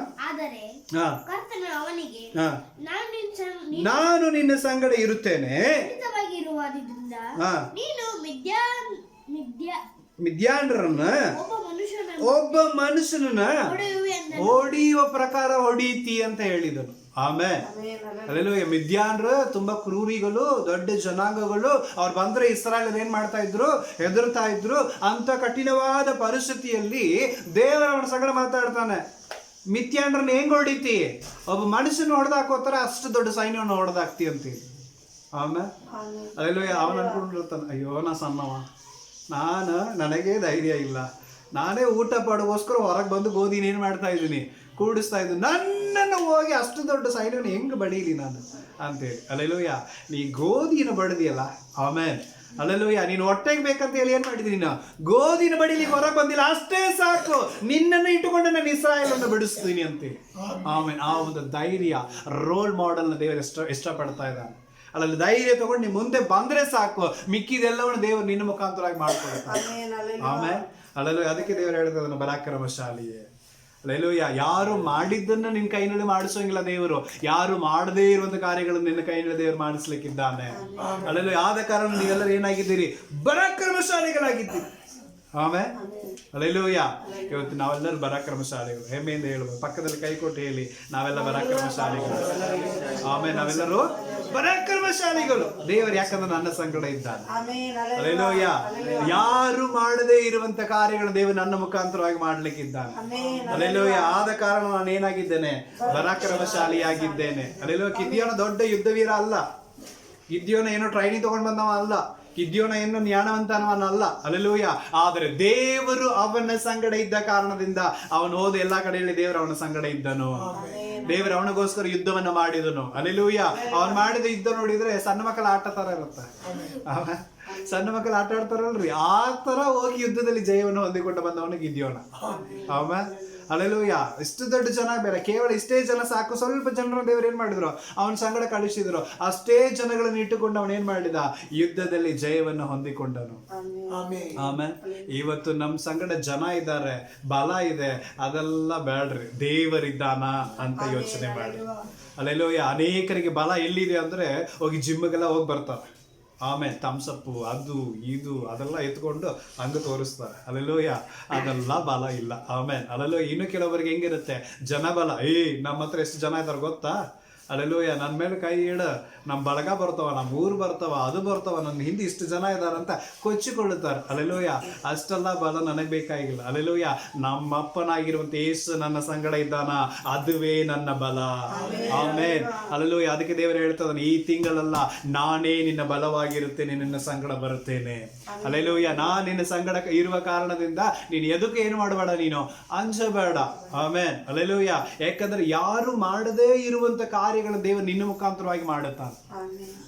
ನಾನು ನಿನ್ನ ಸಂಗಡ ಇರುತ್ತೇನೆ, ಮಿದ್ಯಾನರನ್ನ ಒಬ್ಬ ಮನುಷ್ಯನನ್ನ ಹೊಡೆಯುವ ಪ್ರಕಾರ ಹೊಡೀತಿ ಅಂತ ಹೇಳಿದನು. ಆಮೇಲೆ ಅಲ್ಲೆಲ್ಲೂಯ್ಯ. ಮಿದ್ಯಾನರು ತುಂಬಾ ಕ್ರೂರಿಗಳು, ದೊಡ್ಡ ಜನಾಂಗಗಳು. ಅವ್ರು ಬಂದ್ರೆ ಇಸ್ರಾಯೇಲ್ ಏನ್ ಮಾಡ್ತಾ ಇದ್ರು? ಹೆದರ್ತಾ ಇದ್ರು. ಅಂತ ಕಠಿಣವಾದ ಪರಿಸ್ಥಿತಿಯಲ್ಲಿ ದೇವರ ಸಂಗಡ ಮಾತಾಡ್ತಾನೆ, ಮಿದ್ಯಾನರನ್ನ ಹೆಂಗ್ ಹೊಡಿತಿ? ಒಬ್ಬ ಮನುಷ್ಯನ ಹೊಡೆದಾಕೋತಾರ, ಅಷ್ಟು ದೊಡ್ಡ ಸೈನ್ಯವನ್ನು ಹೊಡೆದಾಕ್ತಿ ಅಂತೀವಿ. ಆಮೇಲೆ ಅಲ್ಲೆಲ್ಲೂಯ್ಯ. ಅವನು ಅನ್ಕೊಂಡಿರ್ತಾನೆ, ಅಯ್ಯೋ ನಾ ಸಣ್ಣವ, ನನಗೆ ಧೈರ್ಯ ಇಲ್ಲ, ನಾನೇ ಊಟ ಪಡಗೋಸ್ಕರ ಹೊರಗೆ ಬಂದು ಗೋಧಿನ ಏನು ಮಾಡ್ತಾ ಇದ್ದೀನಿ, ಕೂಡಿಸ್ತಾ ಇದ್ದೀನಿ, ನನ್ನನ್ನು ಹೋಗಿ ಅಷ್ಟು ದೊಡ್ಡ ಸೈನ್ಯವನ್ನು ಹೆಂಗೆ ಬಡೀಲಿ ನಾನು ಅಂತೇಳಿ. ಅಲ್ಲೆಲ್ಲೂಯ್ಯ. ನೀ ಗೋಧಿನ ಬಡ್ದಿಯಲ್ಲ, ಆಮೇಲೆ ಅಲ್ಲೆಲ್ಲೂಯ್ಯ, ನೀನು ಹೊಟ್ಟೆಗೆ ಬೇಕಂತ ಹೇಳಿ ಏನು ಮಾಡಿದ್ದೀನಿ, ನೀನು ಗೋಧಿನ ಬಡಿಲಿಕ್ಕೆ ಹೊರಗೆ ಬಂದಿಲ್ಲ, ಅಷ್ಟೇ ಸಾಕು, ನಿನ್ನನ್ನು ಇಟ್ಟುಕೊಂಡು ನಾನು ಇಸ್ರಾಯೇಲನ್ನು ಬಿಡಿಸ್ತೀನಿ ಅಂತೇಳಿ. ಆಮೇಲೆ ಆ ಒಂದು ಧೈರ್ಯ, ರೋಲ್ ಮಾಡೆಲ್ನ ದೇವರು ಇಷ್ಟಪಡ್ತಾ ಇದ್ದಾನೆ. ಅಲ್ಲಲ್ಲಿ ಧೈರ್ಯ ತಗೊಂಡು ನೀವು ಮುಂದೆ ಬಂದ್ರೆ ಸಾಕು, ಮಿಕ್ಕಿದೆಲ್ಲವನ್ನು ದೇವರು ನಿನ್ನ ಮುಖಾಂತರವಾಗಿ ಮಾಡ್ಕೊಳ್ತಾನೆ. ಆಮೇಲೆ ಅಲ್ಲಲ್ಲೂ ಅದಕ್ಕೆ ದೇವರು ಹೇಳ್ತದನ್ನು ಪರಾಕ್ರಮಶಾಲಿಯೇ. ಅಲ್ಲೆಲ್ಲೂಯ್ಯ. ಯಾರು ಮಾಡಿದ್ದನ್ನ ನಿನ್ನ ಕೈನಲ್ಲಿ ಮಾಡಿಸೋಂಗಿಲ್ಲ ದೇವರು, ಯಾರು ಮಾಡದೇ ಇರುವಂತ ಕಾರ್ಯಗಳನ್ನು ನಿನ್ನ ಕೈನಲ್ಲಿ ದೇವರು ಮಾಡಿಸ್ಲಿಕ್ಕಿದ್ದಾನೆ. ಅಲ್ಲೆಲ್ಲೂ ಆದ ಕಾರಣ ನೀವೆಲ್ಲರೂ ಏನಾಗಿದ್ದೀರಿ? ಪರಾಕ್ರಮಶಾಲಿಗಳಾಗಿದ್ದೀರಿ. ಆಮೇಲೆ ಅಲ್ಲೆಲ್ಲೂಯ್ಯ. ಇವತ್ತು ನಾವೆಲ್ಲರೂ ಪರಾಕ್ರಮಶಾಲಿಗಳು, ಹೆಮ್ಮೆಯಿಂದ ಹೇಳ್ಬೋದು. ಪಕ್ಕದಲ್ಲಿ ಕೈ ಕೊಟ್ಟು ಹೇಳಿ, ನಾವೆಲ್ಲ ಪರಾಕ್ರಮಶಾಲಿಗಳು. ಆಮೇಲೆ ನಾವೆಲ್ಲರೂ ಪರಾಕ್ರಮಶಾಲಿಗಳು. ದೇವರು ಯಾಕಂದ್ರೆ ನನ್ನ ಸಂಗಡ ಇದ್ದಾನೆ. ಅಲ್ಲೆಲ್ಲೂಯ್ಯ. ಯಾರು ಮಾಡದೇ ಇರುವಂತ ಕಾರ್ಯಗಳು ದೇವರು ನನ್ನ ಮುಖಾಂತರವಾಗಿ ಮಾಡ್ಲಿಕ್ಕಿದ್ದಾನೆ. ಅಲ್ಲೆಲ್ಲೂಯ್ಯ. ಆದ ಕಾರಣ ನಾನು ಏನಾಗಿದ್ದೇನೆ? ಪರಾಕ್ರಮಶಾಲಿಯಾಗಿದ್ದೇನೆ. ಅಲ್ಲೆಲ್ಲೂಯ್ಯ. ಗಿದ್ಯೋನ ದೊಡ್ಡ ಯುದ್ಧವೀರ ಅಲ್ಲ, ಗಿದ್ಯೋನ ಏನೋ ಟ್ರೈನಿಂಗ್ ತಗೊಂಡ್ ಬಂದವ ಅಲ್ಲ, ಗಿದ್ಯೋನ ಏನು ಜ್ಞಾನವಂತನವನಲ್ಲ. ಅಲ್ಲೆಲ್ಲೂಯ್ಯ. ಆದರೆ ದೇವರು ಅವನ ಸಂಗಡ ಇದ್ದ ಕಾರಣದಿಂದ ಅವನು ಹೋದ ಎಲ್ಲಾ ಕಡೆಯಲ್ಲಿ ದೇವರು ಅವನ ಸಂಗಡ ಇದ್ದನು. ದೇವರು ಅವನಿಗೋಸ್ಕರ ಯುದ್ಧವನ್ನ ಮಾಡಿದನು. ಅಲ್ಲೆಲ್ಲೂಯ್ಯ. ಅವನು ಮಾಡಿದ ಯುದ್ಧ ನೋಡಿದ್ರೆ ಸಣ್ಣ ಮಕ್ಕಳ ಆಟ ತರ ಇರುತ್ತೆ. ಸಣ್ಣ ಮಕ್ಕಳು ಆಟ ಆಡ್ತಾರಲ್ರಿ, ಆ ತರ ಹೋಗಿ ಯುದ್ಧದಲ್ಲಿ ಜಯವನ್ನು ಹೊಂದಿಕೊಂಡು ಬಂದವನು ಗಿದ್ಯೋನ. ಆಮೇಲೆ ಅಲ್ಲೆಲ್ಲೂಯ್ಯ. ಇಷ್ಟು ದೊಡ್ಡ ಜನ ಬೇರೆ, ಕೇವಲ ಇಷ್ಟೇ ಜನ ಸಾಕು. ಸ್ವಲ್ಪ ಜನರ ದೇವರು ಏನ್ ಮಾಡಿದ್ರು? ಅವನ ಸಂಗಡ ಕಳಿಸಿದ್ರು. ಅಷ್ಟೇ ಜನಗಳನ್ನು ಇಟ್ಟುಕೊಂಡು ಅವನು ಏನ್ ಮಾಡಿದ? ಯುದ್ಧದಲ್ಲಿ ಜಯವನ್ನು ಹೊಂದಿಕೊಂಡನು. ಆಮೇಲೆ ಇವತ್ತು ನಮ್ಮ ಸಂಗಡ ಜನ ಇದ್ದಾರೆ, ಬಲ ಇದೆ, ಅದೆಲ್ಲ ಬೇಡ್ರಿ, ದೇವರಿದ್ದಾನ ಅಂತ ಯೋಚನೆ ಮಾಡಿ. ಅಲ್ಲೆಲ್ಲೂಯ್ಯ. ಅನೇಕರಿಗೆ ಬಲ ಎಲ್ಲಿದೆ ಅಂದ್ರೆ ಹೋಗಿ ಜಿಮ್ಗೆಲ್ಲ ಹೋಗಿ ಬರ್ತಾರೆ. ಆಮೇಲೆ ಥಮ್ಸಪ್ಪು ಅದು ಇದು ಅದೆಲ್ಲ ಎತ್ಕೊಂಡು ಹಂಗೆ ತೋರಿಸ್ತಾರೆ. ಅಲ್ಲೆಲ್ಲೂಯ್ಯ. ಅದೆಲ್ಲ ಬಲ ಇಲ್ಲ. ಆಮೇಲೆ ಅಲ್ಲೆಲ್ಲೋ ಇನ್ನು ಕೆಲವರಿಗೆ ಹೆಂಗಿರುತ್ತೆ? ಜನಬಲ. ನಮ್ಮ ಹತ್ರ ಎಷ್ಟು ಜನ ಇದ್ದಾರೆ ಗೊತ್ತಾ? ಅಲ್ಲೆಲ್ಲೂಯ್ಯ. ನನ್ನ ಮೇಲೆ ಕೈ ಇಡ, ನಮ್ಮ ಬಳಗ ಬರ್ತಾವ, ನಮ್ಮ ಊರು ಬರ್ತಾವ, ಅದು ಬರ್ತಾವ, ನನ್ನ ಹಿಂದೆ ಇಷ್ಟು ಜನ ಇದ್ದಾರಂತ ಕೊಚ್ಚಿಕೊಳ್ಳುತ್ತಾರೆ. ಅಲ್ಲೆಲ್ಲೂಯ್ಯ. ಅಷ್ಟೆಲ್ಲ ಬಲ ನನಗೆ ಬೇಕಾಗಿಲ್ಲ. ಅಲ್ಲೆಲ್ಲೂಯ್ಯ. ನಮ್ಮಪ್ಪನಾಗಿರುವಂತ ಯೇಸು ನನ್ನ ಸಂಗಡ ಇದ್ದಾನ, ಅದುವೇ ನನ್ನ ಬಲ. ಆಮೇಲೆ ಅಲ್ಲೆಲ್ಲೂಯ್ಯ. ಅದಕ್ಕೆ ದೇವರು ಹೇಳ್ತಾನೆ, ಈ ತಿಂಗಳಲ್ಲ ನಾನೇ ನಿನ್ನ ಬಲವಾಗಿರುತ್ತೇನೆ, ನಿನ್ನ ಸಂಗಡ ಬರುತ್ತೇನೆ. ಅಲ್ಲೆಲ್ಲೂಯ್ಯ. ನಾನು ನಿನ್ನ ಸಂಗಡ ಇರುವ ಕಾರಣದಿಂದ ನೀನು ಎದಕ್ಕೆ ಏನು ಮಾಡಬೇಡ, ನೀನು ಅಂಜಬೇಡ. ಆಮೇಲೆ ಅಲ್ಲೆಲ್ಲೂಯ್ಯ. ಯಾಕಂದ್ರೆ ಯಾರು ಮಾಡದೇ ಇರುವಂತ ಕಾರ್ಯಗಳು ದೇವರು ನಿನ್ನ ಮುಖಾಂತರವಾಗಿ ಮಾಡುತ್ತಾನೆ.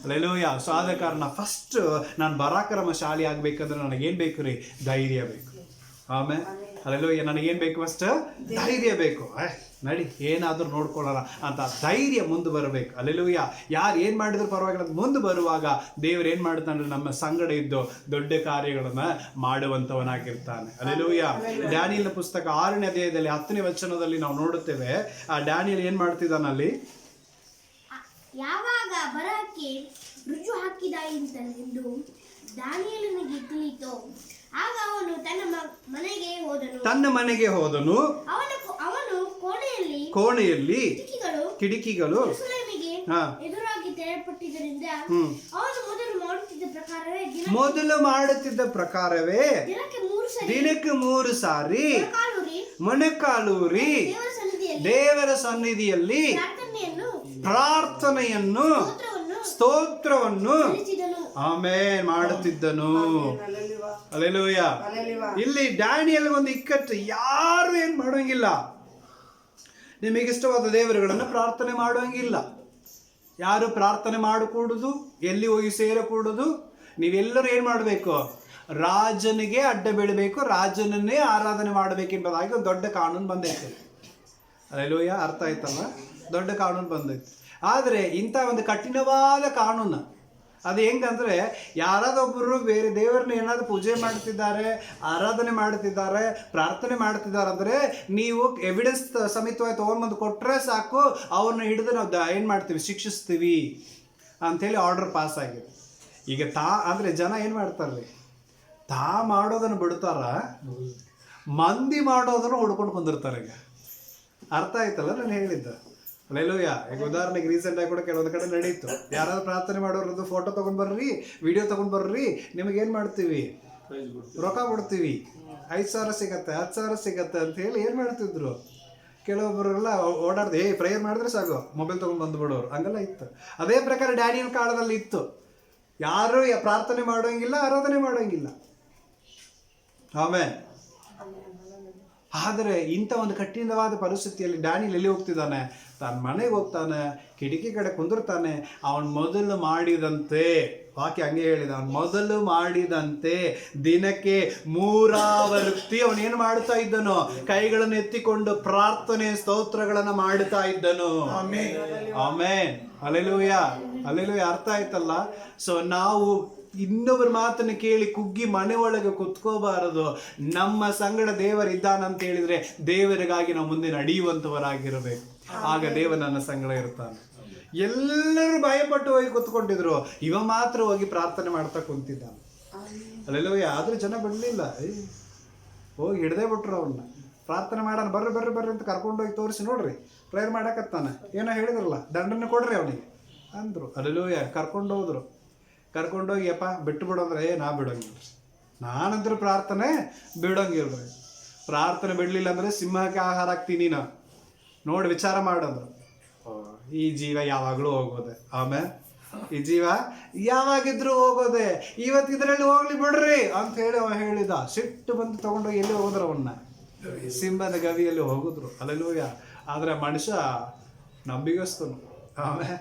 ಅಲ್ಲೆಲ್ಲೂಯ್ಯ. ಸೊ ಆದ ಕಾರಣ ಫಸ್ಟ್ ನಾನು ಪರಾಕ್ರಮಶಾಲಿ ಆಗ್ಬೇಕಂದ್ರೆ ನನಗೇನ್ ಬೇಕು ರೀ? ಧೈರ್ಯ ಬೇಕು. ಆಮೇಲೆ ಅಲ್ಲೆಲ್ಲೂಯ್ಯ. ನನಗೇನ್ ಬೇಕು? ಫಸ್ಟ್ ಧೈರ್ಯ ಬೇಕು. ನಡಿ ಏನಾದ್ರೂ ನೋಡ್ಕೊಳ್ಳೋಣ ಅಂತ ಧೈರ್ಯ ಮುಂದೆ ಬರಬೇಕು. ಅಲ್ಲೆಲ್ಲೂಯ್ಯ. ಯಾರು ಏನ್ ಮಾಡಿದ್ರು ಪರವಾಗಿಲ್ಲ, ಮುಂದೆ ಬರುವಾಗ ದೇವ್ರು ಏನ್ ಮಾಡ್ತಾನೆ? ನಮ್ಮ ಸಂಗಡ ಇದ್ದು ದೊಡ್ಡ ಕಾರ್ಯಗಳನ್ನ ಮಾಡುವಂತವನಾಗಿರ್ತಾನೆ. ಅಲ್ಲೆಲ್ಲೂಯ್ಯ. ಡ್ಯಾನಿಯಲ್ ಪುಸ್ತಕ 6ನೇ ಅಧ್ಯಾಯದಲ್ಲಿ 10ನೇ ವಚನದಲ್ಲಿ ನಾವು ನೋಡುತ್ತೇವೆ. ಆ ಡ್ಯಾನಿಯಲ್ ಏನ್ ಮಾಡ್ತಿದ್ದಾನಲ್ಲಿ? ಯಾವಾಗ ಬರಹಕ್ಕೆ ರುಜು ಹಾಕಿದ ಎಂದು ದಾನಿಯೇಲನಿಗೆ ತಿಳಿಯಿತು, ಆಗ ಅವನು ತನ್ನ ಮನೆಗೆ ಹೋದನು. ಅವನು ಕೋಣೆಯಲ್ಲಿ ಕಿಟಕಿಗಳು ಎದುರಾಗಿ ತೆರೆಯಲ್ಪಟ್ಟಿದ್ದರಿಂದ ಅವನು ಮೊದಲು ಮಾಡುತ್ತಿದ್ದ ಪ್ರಕಾರವೇ ದಿನಕ್ಕೆ 3 ಸಾರಿ ಮೊಣಕಾಲೂರಿ ದೇವರ ಸನ್ನಿಧಿಯಲ್ಲಿ ಪ್ರಾರ್ಥನೆಯನ್ನು ಸ್ತೋತ್ರವನ್ನು ಆಮೇನ್ ಮಾಡುತ್ತಿದ್ದನು. ಅಲ್ಲೆಲ್ಲೂಯ್ಯ. ಇಲ್ಲಿ ಡ್ಯಾನಿಯಲ್ ಒಂದು ಇಕ್ಕಟ್ಟು, ಯಾರು ಏನ್ ಮಾಡೋಂಗಿಲ್ಲ, ನಿಮಗಿಷ್ಟವಾದ ದೇವರುಗಳನ್ನು ಪ್ರಾರ್ಥನೆ ಮಾಡುವಂಗಿಲ್ಲ. ಯಾರು ಪ್ರಾರ್ಥನೆ ಮಾಡಕೂಡುದು, ಎಲ್ಲಿ ಹೋಗಿ ಸೇರಕೂಡುದು. ನೀವೆಲ್ಲರೂ ಏನ್ ಮಾಡಬೇಕು? ರಾಜನಿಗೆ ಅಡ್ಡ ಬೀಳಬೇಕು, ರಾಜನನ್ನೇ ಆರಾಧನೆ ಮಾಡಬೇಕೆಂಬುದಾಗಿ ಒಂದು ದೊಡ್ಡ ಕಾನೂನು ಬಂದೈತೆ. ಅಲ್ಲೆಲ್ಲೂಯ್ಯ. ಅರ್ಥ ಆಯ್ತಲ್ಲ? ದೊಡ್ಡ ಕಾನೂನು ಬಂದೈತೆ. ಆದರೆ ಇಂಥ ಒಂದು ಕಠಿಣವಾದ ಕಾನೂನು ಅದು ಹೆಂಗಂದ್ರೆ, ಯಾರಾದೊಬ್ಬರು ಬೇರೆ ದೇವರನ್ನ ಏನಾದ್ರು ಪೂಜೆ ಮಾಡ್ತಿದ್ದಾರೆ, ಆರಾಧನೆ ಮಾಡ್ತಿದ್ದಾರೆ, ಪ್ರಾರ್ಥನೆ ಮಾಡ್ತಿದ್ದಾರೆ ಅಂದರೆ ನೀವು ಎವಿಡೆನ್ಸ್ ಸಮೇತವಾಗಿ ತೊಗೊಂಡ್ಬಂದು ಕೊಟ್ಟರೆ ಸಾಕು, ಅವ್ರನ್ನ ಹಿಡಿದು ನಾವು ಏನು ಮಾಡ್ತೀವಿ? ಶಿಕ್ಷಿಸ್ತೀವಿ ಅಂಥೇಳಿ ಆರ್ಡರ್ ಪಾಸ್ ಆಗಿದೆ. ಈಗ ಅಂದರೆ ಜನ ಏನು ಮಾಡ್ತಾರೆ? ತಾ ಮಾಡೋದನ್ನು ಬಿಡ್ತಾರ, ಮಂದಿ ಮಾಡೋದನ್ನು ಹುಡ್ಕೊಂಡು ಬಂದಿರ್ತಾರೆ. ಈಗ ಅರ್ಥ ಆಯ್ತಲ್ಲ ನಾನು ಹೇಳಿದ್ದು? ಅಲ್ಲೆಲ್ಲೂಯ್ಯ. ಈಗ ಉದಾಹರಣೆಗೆ ರೀಸೆಂಟಾಗಿ ಕೂಡ ಕೆಲವೊಂದು ಕಡೆ ನಡೀತು, ಯಾರಾದ್ರೂ ಪ್ರಾರ್ಥನೆ ಮಾಡೋರದ್ದು ಫೋಟೋ ತೊಗೊಂಡು ಬರ್ರಿ, ವಿಡಿಯೋ ತೊಗೊಂಡು ಬರ್ರಿ, ನಿಮಗೇನು ಮಾಡ್ತೀವಿ, ರೊಕ್ಕ ಕೊಡ್ತೀವಿ, 5,000 ಸಿಗತ್ತೆ, 10,000 ಸಿಗತ್ತೆ ಅಂತ ಹೇಳಿ ಏನು ಮಾಡ್ತಿದ್ರು ಕೆಲವೊಬ್ಬರೆಲ್ಲ ಓಡಾಡ್ದು, ಪ್ರೇಯರ್ ಮಾಡಿದ್ರೆ ಸಾಕು ಮೊಬೈಲ್ ತೊಗೊಂಡು ಬಂದುಬಿಡೋರು, ಹಂಗೆಲ್ಲ ಇತ್ತು. ಅದೇ ಪ್ರಕಾರ ಡ್ಯಾನಿಯಲ್ ಕಾಲದಲ್ಲಿ ಇತ್ತು. ಯಾರು ಪ್ರಾರ್ಥನೆ ಮಾಡೋಂಗಿಲ್ಲ, ಆರಾಧನೆ ಮಾಡೋಂಗಿಲ್ಲ. ಆಮೇಲೆ ಆದರೆ ಇಂಥ ಒಂದು ಕಠಿಣವಾದ ಪರಿಸ್ಥಿತಿಯಲ್ಲಿ ಡ್ಯಾನಿಯಲ್ ಎಲ್ಲಿ ಹೋಗ್ತಿದ್ದಾನೆ? ತನ್ನ ಮನೆಗೆ ಹೋಗ್ತಾನೆ, ಕಿಟಕಿ ಕಡೆ ಕುಂದಿರ್ತಾನೆ. ಅವನು ಮೊದಲು ಮಾಡಿದಂತೆ, ವಾಕ್ಯ ಹಂಗೆ ಹೇಳಿದ, ಅವನು ಮೊದಲು ಮಾಡಿದಂತೆ ದಿನಕ್ಕೆ 3 ಆವರ್ತಿ ಅವನೇನು ಮಾಡ್ತಾ ಇದ್ದನು? ಕೈಗಳನ್ನು ಎತ್ತಿಕೊಂಡು ಪ್ರಾರ್ಥನೆ ಸ್ತೋತ್ರಗಳನ್ನು ಮಾಡುತ್ತಾ ಇದ್ದನು. ಆಮೆನ್. Hallelujah, hallelujah. ಅರ್ಥ ಆಯ್ತಲ್ಲ? ಸೊ ನಾವು ಇನ್ನೊಬ್ಬರ ಮಾತನ್ನು ಕೇಳಿ ಕುಗ್ಗಿ ಮನೆ ಒಳಗೆ ಕುತ್ಕೋಬಾರದು. ನಮ್ಮ ಸಂಗಡ ದೇವರಿದ್ದಾನಂತ ಹೇಳಿದ್ರೆ ದೇವರಿಗಾಗಿ ನಾವು ಮುಂದೆ ನಡೆಯುವಂಥವರಾಗಿರಬೇಕು. ಆಗ ದೇವ ನನ್ನ ಸಂಗಡ ಇರ್ತಾನೆ. ಎಲ್ಲರೂ ಭಯಪಟ್ಟು ಹೋಗಿ ಕುತ್ಕೊಂಡಿದ್ರು, ಇವ ಮಾತ್ರ ಹೋಗಿ ಪ್ರಾರ್ಥನೆ ಮಾಡ್ತಾ ಕುಂತಿದ್ದಾನೆ. ಅಲ್ಲೆಲ್ಲೋ ಆದ್ರೂ ಜನ ಬಿಡಲಿಲ್ಲ, ಹೋಗಿ ಹಿಡ್ದೇ ಬಿಟ್ರು ಅವನ್ನ. ಪ್ರಾರ್ಥನೆ ಮಾಡೋಣ, ಬರ್ರಿ ಬರ್ರಿ ಬರ್ರಿ ಅಂತ ಕರ್ಕೊಂಡೋಗಿ ತೋರಿಸಿ, ನೋಡ್ರಿ ಪ್ರೇಯರ್ ಮಾಡಕತ್ತಾನೆ, ಏನೋ ಹೇಳಿದ್ರಲ್ಲ, ದಂಡನೆ ಕೊಡ್ರಿ ಅವನಿಗೆ ಅಂದರು. ಅಲ್ಲೆಲ್ಲೋ ಕರ್ಕೊಂಡೋದ್ರು. ಕರ್ಕೊಂಡೋಗಿ ಯಪ್ಪ ಬಿಟ್ಟು ಬಿಡೋಂದ್ರೆ ನಾ ಬಿಡೋಂಗಿಲ್ಲ, ನಾನಂದ್ರೆ ಪ್ರಾರ್ಥನೆ ಬಿಡೋಂಗಿಲ್ರಿ. ಪ್ರಾರ್ಥನೆ ಬಿಡಲಿಲ್ಲ ಅಂದರೆ ಸಿಂಹಕ್ಕೆ ಆಹಾರ ಹಾಕ್ತೀನಿ ನಾ, ನೋಡಿ ವಿಚಾರ ಮಾಡೋದು. ಈ ಜೀವ ಯಾವಾಗಲೂ ಹೋಗೋದೆ. ಆಮೇಲೆ ಈ ಜೀವ ಯಾವಾಗಿದ್ರೂ ಹೋಗೋದೆ, ಇವತ್ತು ಇದರಲ್ಲಿ ಹೋಗ್ಲಿ ಬಿಡ್ರಿ ಅಂತ ಹೇಳಿ ಅವ ಹೇಳಿದ. ಸಿಟ್ಟು ಬಂದು ತಗೊಂಡೋಗಿ ಎಲ್ಲಿ ಹೋಗೋದ್ರು ಅವನ್ನ? ಸಿಂಹದ ಗವಿಯಲ್ಲಿ ಹೋಗಿದ್ರು. ಅಲ್ಲೆಲ್ಲೂಯ್ಯ. ಆದರೆ ಮನುಷ್ಯ ನಂಬಿಗಸ್ತನು. ಆಮೇಲೆ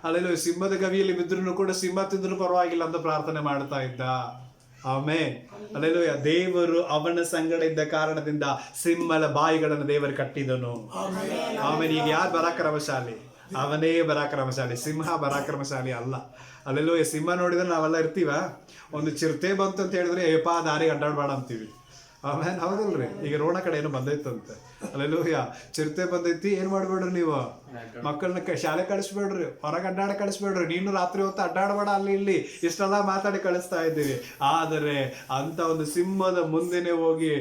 ಅಲ್ಲೆಲ್ಲೂ ಸಿಂಹದ ಗವಿಯಲ್ಲಿ ಬಿದ್ರೂ ಕೂಡ ಸಿಂಹ ತಿಂದ್ರೂ ಪರವಾಗಿಲ್ಲ ಅಂತ ಪ್ರಾರ್ಥನೆ ಮಾಡ್ತಾ ಇದ್ದ. ಆಮೇಲೆ ಅಲ್ಲೆಲ್ಲೂಯ್ಯ. ದೇವರು ಅವನ ಸಂಗಡ ಇದ್ದ ಕಾರಣದಿಂದ ಸಿಂಹದ ಬಾಯಿಗಳನ್ನು ದೇವರು ಕಟ್ಟಿದನು. ಆಮೇಲೆ ಈಗ ಯಾರು ಪರಾಕ್ರಮಶಾಲಿ? ಅವನೇ ಪರಾಕ್ರಮಶಾಲಿ. ಸಿಂಹ ಪರಾಕ್ರಮಶಾಲಿ ಅಲ್ಲ. ಅಲ್ಲೆಲ್ಲೂಯ್ಯ. ಸಿಂಹ ನೋಡಿದ್ರೆ ನಾವೆಲ್ಲ ಇರ್ತೀವ, ಒಂದು ಚಿರತೆ ಬಂತು ಅಂತ ಹೇಳಿದ್ರೆ ಏಪಾ ದಾರಿಗೆ ಅಡ್ಡಾಡ್ಬೇಡ ಅಂತೀವಿ. ಆಮೇಲೆ ಹೌದಲ್ರಿ? ಈಗ ರೋಣ ಕಡೆ ಏನೋ ಬಂದೈತಂತೆ. ಅಲ್ಲೆಲ್ಲೂಯ್ಯ. ಚಿರತೆ ಬಂದೈತಿ, ಏನು ಮಾಡ್ಬೇಡ್ರಿ ನೀವು, ಮಕ್ಕಳನ್ನ ಶಾಲೆ ಕಳಿಸ್ಬೇಡ್ರಿ, ಹೊರಗೆ ಅಡ್ಡಾಡ ಕಳಿಸ್ಬೇಡ್ರಿ, ನೀನು ರಾತ್ರಿ ಹೊತ್ತು ಅಡ್ಡಾಡಬೇಡ ಅಲ್ಲಿ ಇಲ್ಲಿ, ಇಷ್ಟೆಲ್ಲ ಮಾತಾಡಿ ಕಳಿಸ್ತಾ ಇದ್ದೀವಿ. ಆದರೆ ಅಂತ ಒಂದು ಸಿಂಹದ ಮುಂದೆನೆ ಹೋಗಿ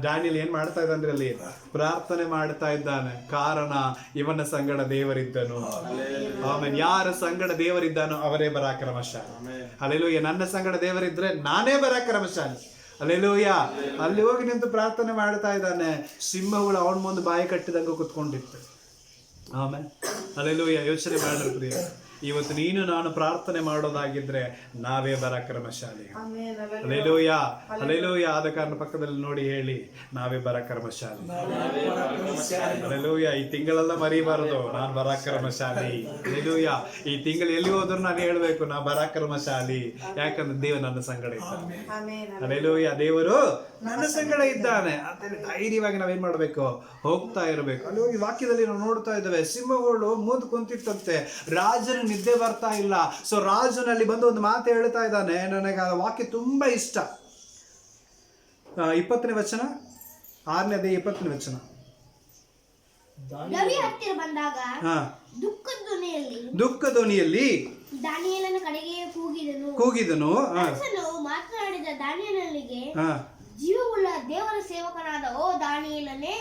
ಡ್ಯಾನಿಯಲ್ ಏನ್ ಮಾಡ್ತಾ ಇದ್ದಾನ್ರಿ? ಅಲ್ಲಿ ಪ್ರಾರ್ಥನೆ ಮಾಡ್ತಾ ಇದ್ದಾನೆ. ಕಾರಣ ಇವನ ಸಂಗಡ ದೇವರಿದ್ದನು. ಆಮೇಲೆ ಯಾರ ಸಂಗಡ ದೇವರಿದ್ದಾನೋ ಅವರೇ ಪರಾಕ್ರಮಶಾಲಿ. ಅಲ್ಲೆಲ್ಲೂಯ್ಯ. ನನ್ನ ಸಂಗಡ ದೇವರಿದ್ರೆ ನಾನೇ ಪರಾಕ್ರಮಶಾಲಿ. ಅಲ್ಲೆಲ್ಲೂಯ್ಯ. ಅಲ್ಲಿ ಹೋಗಿ ನಿಂತು ಪ್ರಾರ್ಥನೆ ಮಾಡ್ತಾ ಇದ್ದಾನೆ. ಸಿಂಹಗಳು ಅವನ ಮುಂದೆ ಬಾಯಿ ಕಟ್ಟಿದಂಗೆ ಕುತ್ಕೊಂಡಿತ್ತು. ಆಮೇಲೆ ಅಲ್ಲೆಲ್ಲೂಯ್ಯ. ಯೋಚನೆ ಮಾಡ್ರಿ ಪ್ರಿಯ, ಇವತ್ತು ನೀನು ನಾನು ಪ್ರಾರ್ಥನೆ ಮಾಡೋದಾಗಿದ್ರೆ ನಾವೇ ಪರಾಕ್ರಮಶಾಲಿ. Alleluia, alleluia. ಆದ ಕಾರಣ ಪಕ್ಕದಲ್ಲಿ ನೋಡಿ ಹೇಳಿ, ನಾವೇ ಪರಾಕ್ರಮಶಾಲಿ. ಅಲ್ಲೆಲ್ಲೂಯ್ಯ. ಈ ತಿಂಗಳೆಲ್ಲ ಮರಿಬಾರದು, ನಾನು ಪರಾಕ್ರಮಶಾಲಿ. ಅಲ್ಲೆಲ್ಲೂಯ್ಯ. ಈ ತಿಂಗಳು ಎಲ್ಲಿ ಹೋದ್ರು ನಾನು ಹೇಳ್ಬೇಕು, ನಾ ಪರಾಕ್ರಮಶಾಲಿ. ಯಾಕಂದ್ರೆ ದೇವರು ನನ್ನ ಸಂಗಡ ಇದ್ದಾನೆ. ಅಲ್ಲೆಲ್ಲೂಯ್ಯ. ದೇವರು ನನ್ನ ಸಂಗಡ ಇದ್ದಾನೆ ಅಂತ ಧೈರ್ಯವಾಗಿ ನಾವೇನ್ ಮಾಡ್ಬೇಕು? ಹೋಗ್ತಾ ಇರಬೇಕು. ಅಲ್ಲಿ ಹೋಗಿ ವಾಕ್ಯದಲ್ಲಿ ನಾವು ನೋಡ್ತಾ ಇದ್ದೇವೆ, ಸಿಂಹಗಳು ಮುಂದೆ ಕುಂತಿತ್ತಂತೆ, ರಾಜನ ನಿದ್ದೆ ಬರ್ತಾ ಇಲ್ಲ. ಸೊ ರಾಜನಲ್ಲಿ ಬಂದು ಒಂದು ಮಾತು ಹೇಳ್ತಾ ಇದ್ದಾನೆ. ನನಗೆ ಆ ವಾಕ್ಯ ತುಂಬಾ ಇಷ್ಟ. 20ನೇ ವಚನ, 6ನೇ ಅಧ್ಯಾಯ 20ನೇ ವಚನ. ಗವಿ ಹತ್ತಿರ ಬಂದಾಗ ದುಃಖ ಧ್ವನಿಯಲ್ಲಿ ದಾನಿಯೇಲನ ಕಡೆಗೆ ಕೂಗಿದನು. ಮಾತನಾಡಿದ ದಾನಿಯೇಲನಿಗೆ, ಜೀವವುಳ್ಳ ದೇವರ ಸೇವಕನಾದ ಓ ದಾನಿಯೇಲನೇ,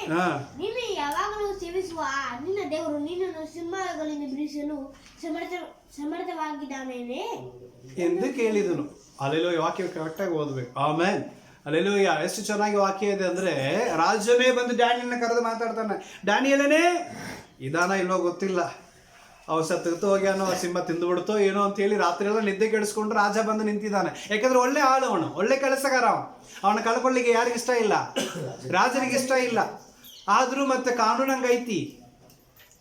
ನೀನು ಯಾವಾಗಲೂ ಸೇವಿಸುವ ನಿನ್ನ ದೇವರು ನಿನ್ನನ್ನು ಸಿಂಹಗಳಿಂದ ಬಿಡಿಸಲು ಸಮರ್ಥವಾಗಿದ್ದಾನೇನೆ ಎಂದು ಕೇಳಿದನು. ಅಲ್ಲೆಲ್ಲೋ ವಾಕ್ಯ ಕರೆಕ್ಟಾಗಿ ಓದ್ಬೇಕು. ಆಮೇಲೆ ಅಲ್ಲೆಲ್ಲೂಯ್ಯ. ಎಷ್ಟು ಚೆನ್ನಾಗಿ ವಾಕ್ಯ ಇದೆ ಅಂದ್ರೆ, ರಾಜನೇ ಬಂದು ಡ್ಯಾನಿಯಲ್ನ ಕರೆದು ಮಾತಾಡ್ತಾನೆ. ಡ್ಯಾನಿಯೇಲನೇ ಇದಾನ ಇಲ್ವೋ ಗೊತ್ತಿಲ್ಲ, ಅವ ಸತ್ತು ಹೋಗ್ಯಾನೋ, ಸಿಂಹ ತಿಂದುಬಿಡ್ತೋ ಏನೋ ಅಂತ ಹೇಳಿ ರಾತ್ರಿ ಎಲ್ಲ ನಿದ್ದೆ ಕೆಡಿಸ್ಕೊಂಡು ರಾಜ ಬಂದು ನಿಂತಿದ್ದಾನೆ. ಯಾಕಂದ್ರೆ ಒಳ್ಳೆ ಆಳು ಅವನು, ಒಳ್ಳೆ ಕೆಲಸಗಾರ. ಅವನ ಕಳ್ಕೊಳ್ಳಿಕ್ಕೆ ಯಾರಿಗಿಷ್ಟ ಇಲ್ಲ? ರಾಜನಿಗೆ ಇಷ್ಟ ಇಲ್ಲ. ಆದ್ರೂ ಮತ್ತೆ ಕಾನೂನು ಹಂಗೈತಿ.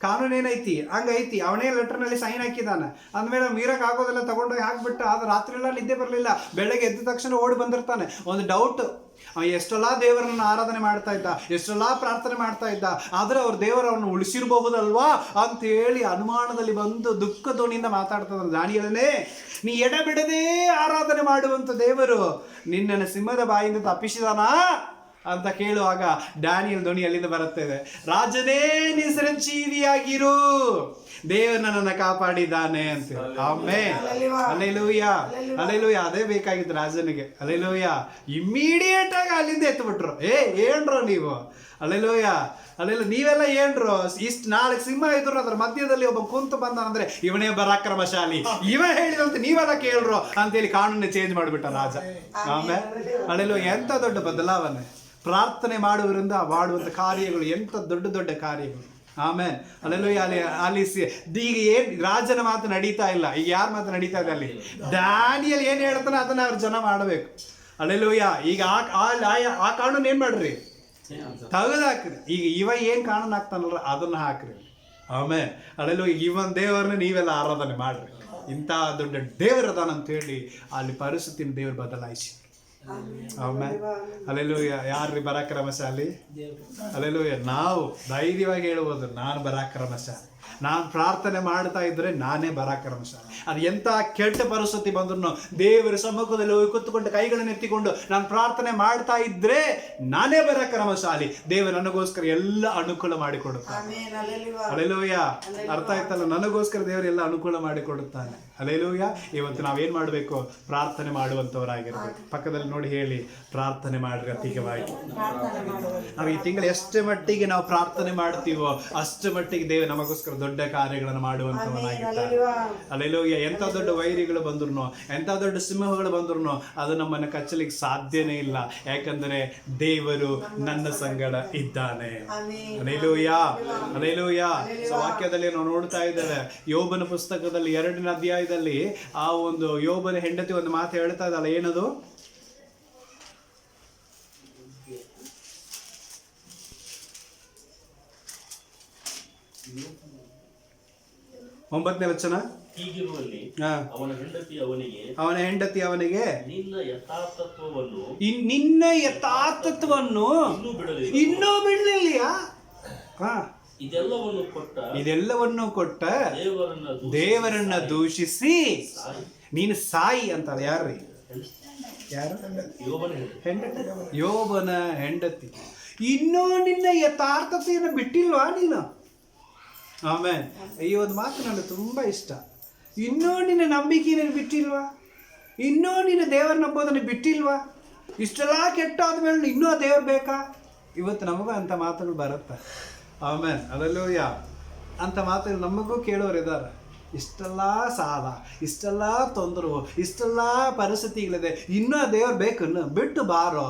ಕಾನೂನು ಏನೈತಿ ಹಂಗೈತಿ. ಅವನೇ ಲೆಟರ್ನಲ್ಲಿ ಸೈನ್ ಹಾಕಿದ್ದಾನೆ ಅಂದಮೇಲೆ ಮೀರಕ್ ಆಗೋದೆಲ್ಲ ತಗೊಂಡೋಗಿ ಹಾಕ್ಬಿಟ್ಟು. ಆದ್ರೆ ರಾತ್ರಿ ಎಲ್ಲ ನಿದ್ದೆ ಬರಲಿಲ್ಲ. ಬೆಳಗ್ಗೆ ಎದ್ದ ತಕ್ಷಣ ಓಡಿ ಬಂದಿರ್ತಾನೆ. ಒಂದು ಡೌಟ್, ಎಷ್ಟೆಲ್ಲ ದೇವರನ್ನ ಆರಾಧನೆ ಮಾಡ್ತಾ ಇದ್ದ, ಎಷ್ಟೆಲ್ಲ ಪ್ರಾರ್ಥನೆ ಮಾಡ್ತಾ ಇದ್ದ, ಆದ್ರೆ ಅವ್ರ ದೇವರು ಅವನು ಉಳಿಸಿರ್ಬಹುದಲ್ವಾ ಅಂತ ಹೇಳಿ ಅನುಮಾನದಲ್ಲಿ ಬಂದು ದುಃಖ ಧ್ವನಿಯಿಂದ ಮಾತಾಡ್ತಾನೆ. ದಾನಿಯೇಲನೇ, ನೀ ಎಡಬಿಡದೆ ಆರಾಧನೆ ಮಾಡುವಂತ ದೇವರು ನಿನ್ನನ್ನು ಸಿಂಹದ ಬಾಯಿಂದ ತಪ್ಪಿಸಿದಾನಾ ಅಂತ ಕೇಳುವಾಗ ಡ್ಯಾನಿಯಲ್ ಧ್ವನಿ ಅಲ್ಲಿಂದ ಬರುತ್ತದೆ. ರಾಜನೇ, ನೀ ಚಿರಂಜೀವಿಯಾಗಿರು, ದೇವರು ನನ್ನನ್ನು ಕಾಪಾಡಿದ್ದಾನೆ ಅಂತ. ಆಮೆನ್. Hallelujah, hallelujah. ಅದೇ ಬೇಕಾಗಿತ್ತು ರಾಜನಿಗೆ. ಹಲ್ಲೆಲೂಯಾ. ಇಮ್ಮಿಡಿಯೇಟ್ ಆಗಿ ಅಲ್ಲಿಂದ ಎತ್ಬಿಟ್ರು. ಏನ್ರೋ ನೀವು, ಹಲ್ಲೆಲೂಯಾ, ಅಲ್ಲೆಲ್ಲ ನೀವೆಲ್ಲ ಏನ್ರು ಇಷ್ಟು ನಾಳೆ ಸಿಂಹ ಇದ್ರು ಅದ್ರ ಮಧ್ಯದಲ್ಲಿ ಒಬ್ಬ ಕುಂತು ಬಂದ ಅಂದ್ರೆ ಇವನೇ ಪರಾಕ್ರಮಶಾಲಿ, ಇವ ಹೇಳಿದಂತೆ ನೀವೆಲ್ಲ ಕೇಳ್ರು ಅಂತೇಳಿ ಕಾನೂನು ಚೇಂಜ್ ಮಾಡಿಬಿಟ್ಟ ರಾಜ. ಆಮೇಲೆ ಅಲ್ಲೆಲ್ಲ ಎಂತ ದೊಡ್ಡ ಬದಲಾವಣೆ. ಪ್ರಾರ್ಥನೆ ಮಾಡುವುದರಿಂದ ಮಾಡುವಂಥ ಕಾರ್ಯಗಳು ಎಂತ ದೊಡ್ಡ ದೊಡ್ಡ ಕಾರ್ಯಗಳು. ಆಮೇಲೆ ಅಲ್ಲೆಲ್ಲೂ ಅಲ್ಲಿ ಈಗ ಏನ್ ರಾಜನ ಮಾತು ನಡೀತಾ ಇಲ್ಲ, ಈಗ ಯಾರ ಮಾತು ನಡೀತಾ ಇದೆ ಅಲ್ಲಿ? ದಾನಿಯಲ್ ಏನ್ ಹೇಳ್ತಾನೆ ಅದನ್ನ ಅವ್ರ ಜನ ಮಾಡಬೇಕು. ಅಲ್ಲೆಲ್ಲೂಯ್ಯ. ಈಗ ಆ ಕಾನೂನು ಏನ್ ಮಾಡ್ರಿ, ತೆಗೆದಾಕ್ರಿ. ಈಗ ಇವ ಏನ್ ಕಾನೂನು ಹಾಕ್ತಾನಲ್ರ ಅದನ್ನ ಹಾಕ್ರಿ. ಆಮೇಲೆ ಅಲ್ಲೆಲ್ಲೂ ಇವನ್ ದೇವರನ್ನ ನೀವೆಲ್ಲ ಆರಾಧನೆ ಮಾಡ್ರಿ. ಇಂಥ ದೊಡ್ಡ ದೇವರದಾನ ಅಂತ ಹೇಳಿ ಅಲ್ಲಿ ಪರಿಸ್ಥಿತಿನ ದೇವರು ಬದಲಾಯಿಸಿ. ಆಮೇಲೆ ಅಲ್ಲೆಲ್ಲೂಯ್ಯ. ಯಾರ್ರಿ ಪರಾಕ್ರಮಶಾಲಿ? ಅಲ್ಲೆಲ್ಲೂಯ್ಯ. ನಾವು ಧೈರ್ಯವಾಗಿ ಹೇಳ್ಬೋದು, ನಾನು ಪರಾಕ್ರಮಶಾಲಿ. ನಾನು ಪ್ರಾರ್ಥನೆ ಮಾಡ್ತಾ ಇದ್ರೆ ನಾನೇ ಪರಾಕ್ರಮಶಾಲಿ. ಅದು ಎಂಥ ಕೆಟ್ಟ ಪರಿಸ್ಥಿತಿ ಬಂದ್ರು ದೇವರ ಸಮ್ಮುಖದಲ್ಲಿ ಹೋಗಿ ಕೂತ್ಕೊಂಡು ಕೈಗಳನ್ನು ಎತ್ತಿಕೊಂಡು ನಾನು ಪ್ರಾರ್ಥನೆ ಮಾಡ್ತಾ ಇದ್ರೆ ನಾನೇ ಪರಾಕ್ರಮಶಾಲಿ. ದೇವರು ನನಗೋಸ್ಕರ ಎಲ್ಲ ಅನುಕೂಲ ಮಾಡಿಕೊಡುತ್ತಾನೆ. ಹಲ್ಲೆಲೂಯಾ. ಅರ್ಥ ಆಯ್ತಲ್ಲ? ನನಗೋಸ್ಕರ ದೇವರು ಎಲ್ಲ ಅನುಕೂಲ ಮಾಡಿಕೊಡುತ್ತಾನೆ. ಹಲ್ಲೆಲೂಯಾ. ಇವತ್ತು ನಾವೇನ್ ಮಾಡಬೇಕು? ಪ್ರಾರ್ಥನೆ ಮಾಡುವಂಥವರಾಗಿರ್ಬೇಕು. ಪಕ್ಕದಲ್ಲಿ ನೋಡಿ ಹೇಳಿ, ಪ್ರಾರ್ಥನೆ ಮಾಡ್ರಿ ಅಧಿಕವಾಗಿ. ನಾವು ಈ ತಿಂಗಳು ಎಷ್ಟು ಮಟ್ಟಿಗೆ ನಾವು ಪ್ರಾರ್ಥನೆ ಮಾಡ್ತೀವೋ ಅಷ್ಟು ಮಟ್ಟಿಗೆ ದೇವರು ನಮಗೋಸ್ಕರ ದೊಡ್ಡ ಕಾರ್ಯಗಳನ್ನು ಮಾಡುವಂಥವನಾಗಿರ್ತಾನೆ. ಹಲ್ಲೆಲೂಯಾ. ಎಂಥ ದೊಡ್ಡ ವೈರಿಗಳು ಬಂದ್ರು, ಎಂಥ ದೊಡ್ಡ ಸಿಂಹಗಳು ಬಂದ್ರು ಅದು ನಮ್ಮನ್ನು ಕಚ್ಚಲಿಕ್ಕೆ ಸಾಧ್ಯನೇ ಇಲ್ಲ. ಯಾಕಂದ್ರೆ ದೇವರು ನನ್ನ ಸಂಗಡ ಇದ್ದಾನೆ. Hallelujah, hallelujah. ವಾಕ್ಯದಲ್ಲಿ ನಾವು ನೋಡ್ತಾ ಇದ್ದೇವೆ, ಯೋಬನ ಪುಸ್ತಕದಲ್ಲಿ 2ನೇ ಅಧ್ಯಾಯದಲ್ಲಿ ಆ ಒಂದು ಯೋಬನ ಹೆಂಡತಿ ಒಂದು ಮಾತು ಹೇಳ್ತಾ ಇದ್ದಲ್ಲ, ಏನದು? ಒಂಬತ್ತನೇ ವಚನ. ಹೀಗಿರುವಲ್ಲಿ ಅವನ ಹೆಂಡತಿ ಅವನಿಗೆ ನಿನ್ನ ಯಥಾರ್ಥತ್ವವನ್ನು ಇನ್ನೂ ಬಿಡಲಿಲ್ಲ. ಇದೆಲ್ಲವನ್ನು ಕೊಟ್ಟ ದೇವರನ್ನ ದೂಷಿಸಿ ನೀನು ಸಾಯಿ ಅಂತಾಳೆ. ಯಾರು? ಯೋಬನ ಹೆಂಡತಿ. ಇನ್ನೂ ನಿನ್ನ ಯಥಾರ್ಥತೆಯನ್ನು ಬಿಟ್ಟಿಲ್ವಾ ನೀನು? ಆಮೇಲೆ ಈ ಒಂದು ಮಾತು ನನಗೆ ತುಂಬ ಇಷ್ಟ. ಇನ್ನೂ ನಿನ್ನ ನಂಬಿಕೆಯನ್ನು ಬಿಟ್ಟಿಲ್ವಾ? ಇನ್ನೂ ನಿನ್ನ ದೇವರ ನಂಬೋದನ್ನು ಬಿಟ್ಟಿಲ್ವಾ? ಇಷ್ಟೆಲ್ಲ ಕೆಟ್ಟಾದ್ಮೇಲೆ ಇನ್ನೂ ದೇವ್ರು ಬೇಕಾ? ಇವತ್ತು ನಮಗೂ ಅಂಥ ಮಾತುಗಳು ಬರುತ್ತೆ. ಆಮೇಲೆ ಅದರಲ್ಲೂ ಅಂಥ ಮಾತುಗಳು ನಮಗೂ ಕೇಳೋರು ಇದ್ದಾರೆ. ಇಷ್ಟೆಲ್ಲ ಸಾಲ, ಇಷ್ಟೆಲ್ಲ ತೊಂದರೆ, ಇಷ್ಟೆಲ್ಲ ಪರಿಸ್ಥಿತಿಗಳಿದೆ, ಇನ್ನೂ ದೇವ್ರು ಬೇಕನ್ನು ಬಿಟ್ಟು ಬಾರೋ,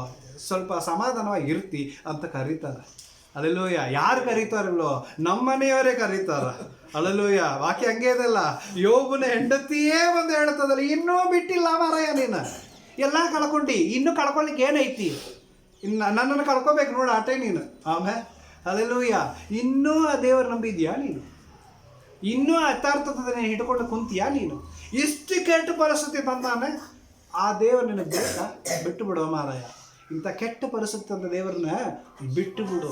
ಸ್ವಲ್ಪ ಸಮಾಧಾನವಾಗಿ ಇರ್ತಿ ಅಂತ ಕರೀತಾರೆ. ಅಲ್ಲೆಲ್ಲೂಯ್ಯ. ಯಾರು ಕರೀತಾರಲ್ಲೋ? ನಮ್ಮನೆಯವರೇ ಕರೀತಾರ. ಅಲ್ಲೆಲ್ಲೂಯ್ಯ. ವಾಕ್ಯ ಹಂಗೆ ಇದಲ್ಲ. ಯೋಬನ ಹೆಂಡತಿಯೇ ಒಂದು ಹೇಳ್ತದಲ್ಲ, ಇನ್ನೂ ಬಿಟ್ಟಿಲ್ಲ ಮಾರಾಯ ನೀನು, ಎಲ್ಲ ಕಳ್ಕೊಂಡಿ, ಇನ್ನೂ ಕಳ್ಕೊಳ್ಳಿಕ್ಕೆ ಏನೈತಿ? ನನ್ನನ್ನು ಕಳ್ಕೊಬೇಕು ನೋಡು ಆಟೆ ನೀನು. ಆಮೇಲೆ ಅಲ್ಲೆಲ್ಲೂಯ್ಯ. ಇನ್ನೂ ಆ ದೇವರು ನಂಬಿದ್ಯಾ ನೀನು? ಇನ್ನೂ ಯಥಾರ್ಥತೆ ಹಿಡ್ಕೊಂಡು ಕುಂತೀಯಾ ನೀನು? ಇಷ್ಟು ಕೆಟ್ಟ ಪರಿಸ್ಥಿತಿ ತಂದಾನೆ ಆ ದೇವರು ನಿನಗೆ ಬೇಕಾ? ಬಿಟ್ಟು ಬಿಡೋ ಮಾರಾಯ. ಇಂಥ ಕೆಟ್ಟ ಪರಿಸ್ಥಿತಿ ಅಂತ ದೇವರನ್ನ ಬಿಟ್ಟು ಬಿಡು.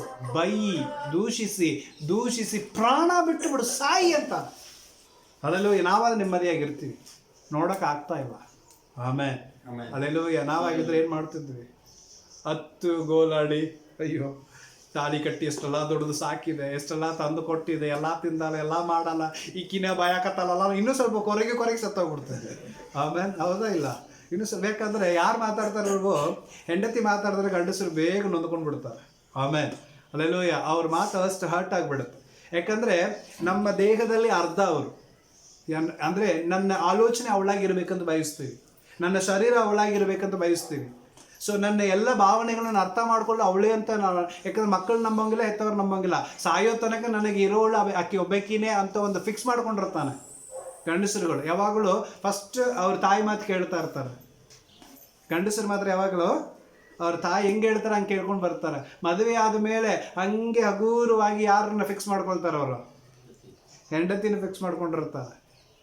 ದೂಷಿಸಿ ಪ್ರಾಣ ಬಿಟ್ಟು ಬಿಡು, ಸಾಯಿ ಅಂತ. ಅಲ್ಲೆಲ್ಲೂಯ್ಯ. ನಾವಾದ್ರೆ ನೆಮ್ಮದಿಯಾಗಿರ್ತೀವಿ, ನೋಡೋಕೆ ಆಗ್ತಾ ಇಲ್ಲ. ಆಮೇಲೆ ಅಲ್ಲೆಲ್ಲೂಯ್ಯ. ನಾವಾಗಿದ್ರೆ ಏನು ಮಾಡ್ತಿದ್ವಿ? 10 ಗೋಲಾಡಿ, ಅಯ್ಯೋ ತಾಳಿ ಕಟ್ಟಿ ಎಷ್ಟೆಲ್ಲ ದೊಡ್ಡದು ಸಾಕಿದೆ, ಎಷ್ಟೆಲ್ಲ ತಂದು ಕೊಟ್ಟಿದೆ, ಎಲ್ಲ ತಿಂದಲ್ಲ, ಎಲ್ಲ ಮಾಡಲ್ಲ, ಈಕಿನ ಭಯಕತ್ತಲ್ಲ, ಇನ್ನೂ ಸ್ವಲ್ಪ ಕೊರಗೆ ಸತ್ತೋಗ್ಬಿಡ್ತದೆ. ಆಮೇಲೆ ಹೌದಾ ಇಲ್ಲ? ಇನ್ನು ಬೇಕಂದ್ರೆ ಯಾರು ಮಾತಾಡ್ತಾರಲ್ವೋ, ಹೆಂಡತಿ ಮಾತಾಡಿದ್ರೆ ಗಂಡಸರು ಬೇಗ ನೊಂದ್ಕೊಂಡು ಬಿಡ್ತಾರೆ. ಆಮೇಲೆ ಅಲ್ಲೆಲ್ಲೂಯ್ಯ. ಅವ್ರ ಮಾತು ಅಷ್ಟು ಹರ್ಟ್ ಆಗಿಬಿಡುತ್ತೆ. ಯಾಕಂದರೆ ನಮ್ಮ ದೇಹದಲ್ಲಿ ಅರ್ಧ ಅವರು, ಅಂದರೆ ನನ್ನ ಆಲೋಚನೆ ಅವಳಾಗಿರ್ಬೇಕಂತ ಬಯಸ್ತೀವಿ, ನನ್ನ ಶರೀರ ಅವಳಾಗಿರ್ಬೇಕಂತ ಬಯಸ್ತೀವಿ. ಸೊ ನನ್ನ ಎಲ್ಲ ಭಾವನೆಗಳನ್ನ ಅರ್ಥ ಮಾಡ್ಕೊಂಡು ಅವಳೇ ಅಂತ ನಾವು, ಯಾಕಂದ್ರೆ ಮಕ್ಕಳು ನಂಬಂಗಿಲ್ಲ, ಹೆತ್ತವ್ರು ನಂಬಂಗಿಲ್ಲ. ಸಾಯೋ ತನಕ ನನಗೆ ಇರೋಳು ಆಕೆ ಒಬ್ಬಾಕಿನೇ ಅಂತ ಒಂದು ಫಿಕ್ಸ್ ಮಾಡ್ಕೊಂಡಿರ್ತಾನೆ ಗಂಡಸರುಗಳು. ಯಾವಾಗಲೂ ಫಸ್ಟ್ ಅವ್ರ ತಾಯಿ ಮಾತು ಕೇಳ್ತಾ ಇರ್ತಾರೆ. ಗಂಡಸರು ಮಾತ್ರ ಯಾವಾಗಲೂ ಅವ್ರ ತಾಯಿ ಹೆಂಗೆ ಹೇಳ್ತಾರೆ ಹಂಗೆ ಕೇಳ್ಕೊಂಡು ಬರ್ತಾರೆ. ಮದುವೆ ಆದಮೇಲೆ ಹಂಗೆ ಹಗೂರವಾಗಿ ಯಾರನ್ನ ಫಿಕ್ಸ್ ಮಾಡ್ಕೊಳ್ತಾರೆ ಅವರು? ಹೆಂಡತಿನ ಫಿಕ್ಸ್ ಮಾಡ್ಕೊಂಡಿರ್ತಾರೆ.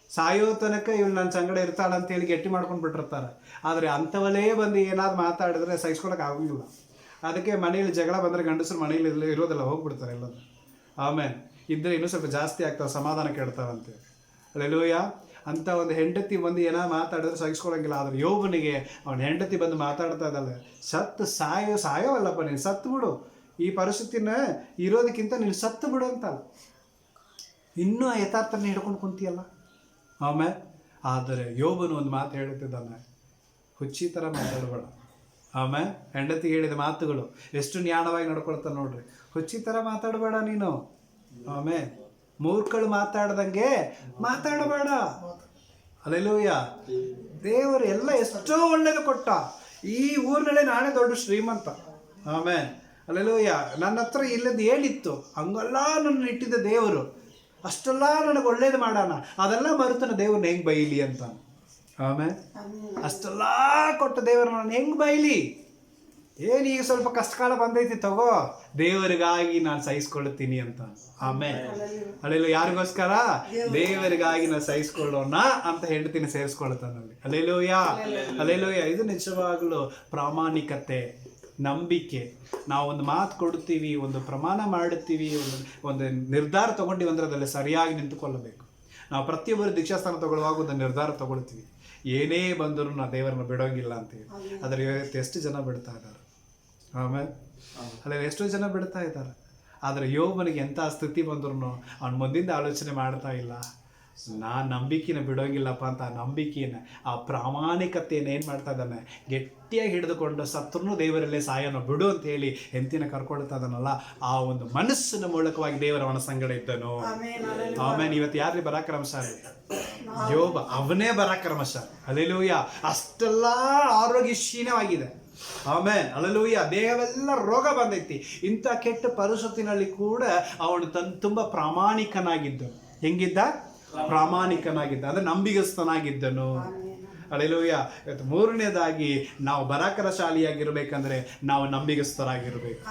ಸಾಯೋ ತನಕ ಇವಳು ನನ್ನ ಸಂಗಡ ಇರ್ತಾಳೆ ಅಂತೇಳಿ ಗಟ್ಟಿ ಮಾಡ್ಕೊಂಡು ಬಿಟ್ಟಿರ್ತಾರೆ. ಆದರೆ ಅಂಥವಲ್ಲೇ ಬಂದು ಏನಾದ್ರು ಮಾತಾಡಿದ್ರೆ ಸಹಿಸ್ಕೊಳಕ್ಕೆ ಆಗೋಂಗಿಲ್ಲ. ಅದಕ್ಕೆ ಮನೇಲಿ ಜಗಳ ಬಂದರೆ ಗಂಡಸರು ಮನೇಲಿ ಇರೋದೆಲ್ಲ ಹೋಗ್ಬಿಡ್ತಾರೆ ಎಲ್ಲದು. ಆಮೇಲೆ ಇದ್ದರೆ ಇನ್ನೂ ಸ್ವಲ್ಪ ಜಾಸ್ತಿ ಆಗ್ತಾವೆ, ಸಮಾಧಾನ ಕೇಳ್ತಾವಂತೇಳಿ. ಅಲ್ಲೆಲ್ಲೂಯ್ಯ. ಅಂಥ ಒಂದು ಹೆಂಡತಿ ಬಂದು ಏನಾದ್ರು ಮಾತಾಡಿದ್ರೆ ಸಹಿಸ್ಕೊಳಂಗಿಲ್ಲ. ಆದರೆ ಯೋಬನಿಗೆ ಅವನ ಹೆಂಡತಿ ಬಂದು ಮಾತಾಡ್ತಾ ಇದ್ದಾಳೆ, ಸಾಯೋವಲ್ಲಪ್ಪ ನೀನು, ಸತ್ತು ಬಿಡು, ಈ ಪರಿಸ್ಥಿತಿನ ಇರೋದಕ್ಕಿಂತ ನೀನು ಸತ್ತು ಬಿಡು ಅಂತ. ಇನ್ನೂ ಆ ಯಥಾರ್ಥನ ಹಿಡ್ಕೊಂಡು ಕುಂತಿಯಲ್ಲ. ಆಮೇಲೆ ಆದರೆ ಯೋಬನು ಒಂದು ಮಾತು ಹೇಳ್ತಿದ್ದಾನೆ, ಹುಚ್ಚಿ ಥರ ಮಾತಾಡಬೇಡ. ಆಮೇಲೆ ಹೆಂಡತಿಗೆ ಹೇಳಿದ ಮಾತುಗಳು ಎಷ್ಟು ಜ್ಞಾನವಾಗಿ ನಡ್ಕೊಳ್ತಾನೆ ನೋಡ್ರಿ. ಹುಚ್ಚಿ ಥರ ಮಾತಾಡಬೇಡ ನೀನು. ಆಮೇಲೆ ಮೂರ್ಖಳು ಮಾತಾಡ್ದಂಗೆ ಮಾತಾಡಬೇಡ. ಅಲ್ಲೆಲ್ಲೂಯ್ಯ. ದೇವರು ಎಲ್ಲ ಎಷ್ಟೋ ಒಳ್ಳೇದು ಕೊಟ್ಟ. ಈ ಊರಿನಲ್ಲೇ ನಾನೇ ದೊಡ್ಡ ಶ್ರೀಮಂತ. ಆಮೇಲೆ ಅಲ್ಲೆಲ್ಲೂಯ್ಯ. ನನ್ನ ಹತ್ರ ಇಲ್ಲದ ಏನಿತ್ತು ಹಂಗೆಲ್ಲ ನನ್ನ ಇಟ್ಟಿದ್ದ ದೇವರು, ಅಷ್ಟೆಲ್ಲ ನನಗೆ ಒಳ್ಳೇದು ಮಾಡೋಣ, ಅದೆಲ್ಲ ಮರುತನ ದೇವ್ರನ್ನ ಹೆಂಗೆ ಬೈಲಿ ಅಂತ. ಆಮೇಲೆ ಅಷ್ಟೆಲ್ಲ ಕೊಟ್ಟ ದೇವ್ರನ್ನ ನಾನು ಹೆಂಗೆ ಬೈಲಿ? ಏನೀಗ ಸ್ವಲ್ಪ ಕಷ್ಟಕಾಲ ಬಂದೈತಿ ತಗೋ, ದೇವರಿಗಾಗಿ ನಾನು ಸಹಿಸ್ಕೊಳ್ತೀನಿ ಅಂತ. ಆಮೇಲೆ ಅಲ್ಲೆಲ್ಲ ಯಾರಿಗೋಸ್ಕರ? ದೇವರಿಗಾಗಿ ನಾನು ಸಹಿಸ್ಕೊಳ್ಳೋಣ ಅಂತ ಹೆಂಡತಿನ ಸೇರಿಸ್ಕೊಳ್ತಾನಲ್ಲಿ. Alleluia, alleluia. ಇದು ನಿಜವಾಗಲೂ ಪ್ರಾಮಾಣಿಕತೆ, ನಂಬಿಕೆ. ನಾವು ಒಂದು ಮಾತು ಕೊಡ್ತೀವಿ, ಒಂದು ಪ್ರಮಾಣ ಮಾಡುತ್ತೀವಿ, ಒಂದು ನಿರ್ಧಾರ ತಗೊಂಡಿವಿ ಅಂದ್ರೆ ಅದರಲ್ಲಿ ಸರಿಯಾಗಿ ನಿಂತುಕೊಳ್ಳಬೇಕು. ನಾವು ಪ್ರತಿಯೊಬ್ಬರು ದೀಕ್ಷಾಸ್ಥಾನ ತಗೊಳ್ಳುವಾಗ ಒಂದು ನಿರ್ಧಾರ ತಗೊಳ್ತೀವಿ, ಏನೇ ಬಂದರೂ ನಾವು ದೇವರನ್ನ ಬಿಡೋಂಗಿಲ್ಲ ಅಂತೇಳಿ. ಅದರ ಇವತ್ತು ಎಷ್ಟು ಜನ ಬಿಡ್ತಾ ಇದ್ದಾರೆ? ಆಮೇಲೆ ಅಲ್ಲ ಎಷ್ಟೋ ಜನ ಬಿಡ್ತಾ ಇದ್ದಾರೆ. ಆದರೆ ಯೋಬನಿಗೆ ಎಂಥ ಸ್ಥಿತಿ ಬಂದ್ರು ಅವ್ನು ಮುಂದಿಂದ ಆಲೋಚನೆ ಮಾಡ್ತಾ ಇಲ್ಲ, ನಾನು ನಂಬಿಕೆನ ಬಿಡೋಂಗಿಲ್ಲಪ್ಪ ಅಂತ. ಆ ನಂಬಿಕೆನ, ಆ ಪ್ರಾಮಾಣಿಕತೆಯನ್ನು ಏನು ಮಾಡ್ತಾ ಇದ್ದಾನೆ? ಗಟ್ಟಿಯಾಗಿ ಹಿಡಿದುಕೊಂಡು ಸತ್ರೂ ದೇವರಲ್ಲೇ ಸಾಯನ ಬಿಡು ಅಂತ ಹೇಳಿ ಹೆಂಡತಿನ ಕರ್ಕೊಳ್ತಾ ಇದ್ದಾನಲ್ಲ, ಆ ಒಂದು ಮನಸ್ಸಿನ ಮೂಲಕವಾಗಿ ದೇವರ ಅವನ ಸಂಗಡ ಇದ್ದನು. ಆಮೇಲೆ ಇವತ್ತು ಯಾರಿಗೆ ಪರಾಕ್ರಮಶಾಲಿ? ಯೋಬ, ಅವನೇ ಪರಾಕ್ರಮಶಾಲಿ. ಅಲ್ಲೆಲ್ಲೂಯ್ಯ. ಅಷ್ಟೆಲ್ಲ ಆರೋಗ್ಯ ಕ್ಷೀಣವಾಗಿದೆ. ಆಮೇಲೆ ಅಲ್ಲೆಲ್ಲೂಯ್ಯ. ದೇಹವೆಲ್ಲ ರೋಗ ಬಂದೈತಿ. ಇಂಥ ಕೆಟ್ಟ ಪರಿಸ್ಥಿತಿನಲ್ಲಿ ಕೂಡ ಅವನು ತುಂಬ ಪ್ರಾಮಾಣಿಕನಾಗಿದ್ದನು. ಹೆಂಗಿದ್ದ? ಪ್ರಾಮಾಣಿಕನಾಗಿದ್ದ, ಅಂದರೆ ನಂಬಿಗಸ್ತನಾಗಿದ್ದನು. ಅಲ್ಲೆಲ್ಲೂಯ್ಯ. ಇವತ್ತು ಮೂರನೇದಾಗಿ ನಾವು ಪರಾಕ್ರಮಶಾಲಿಯಾಗಿರ್ಬೇಕಂದ್ರೆ ನಾವು ನಂಬಿಗಸ್ತರಾಗಿರ್ಬೇಕು.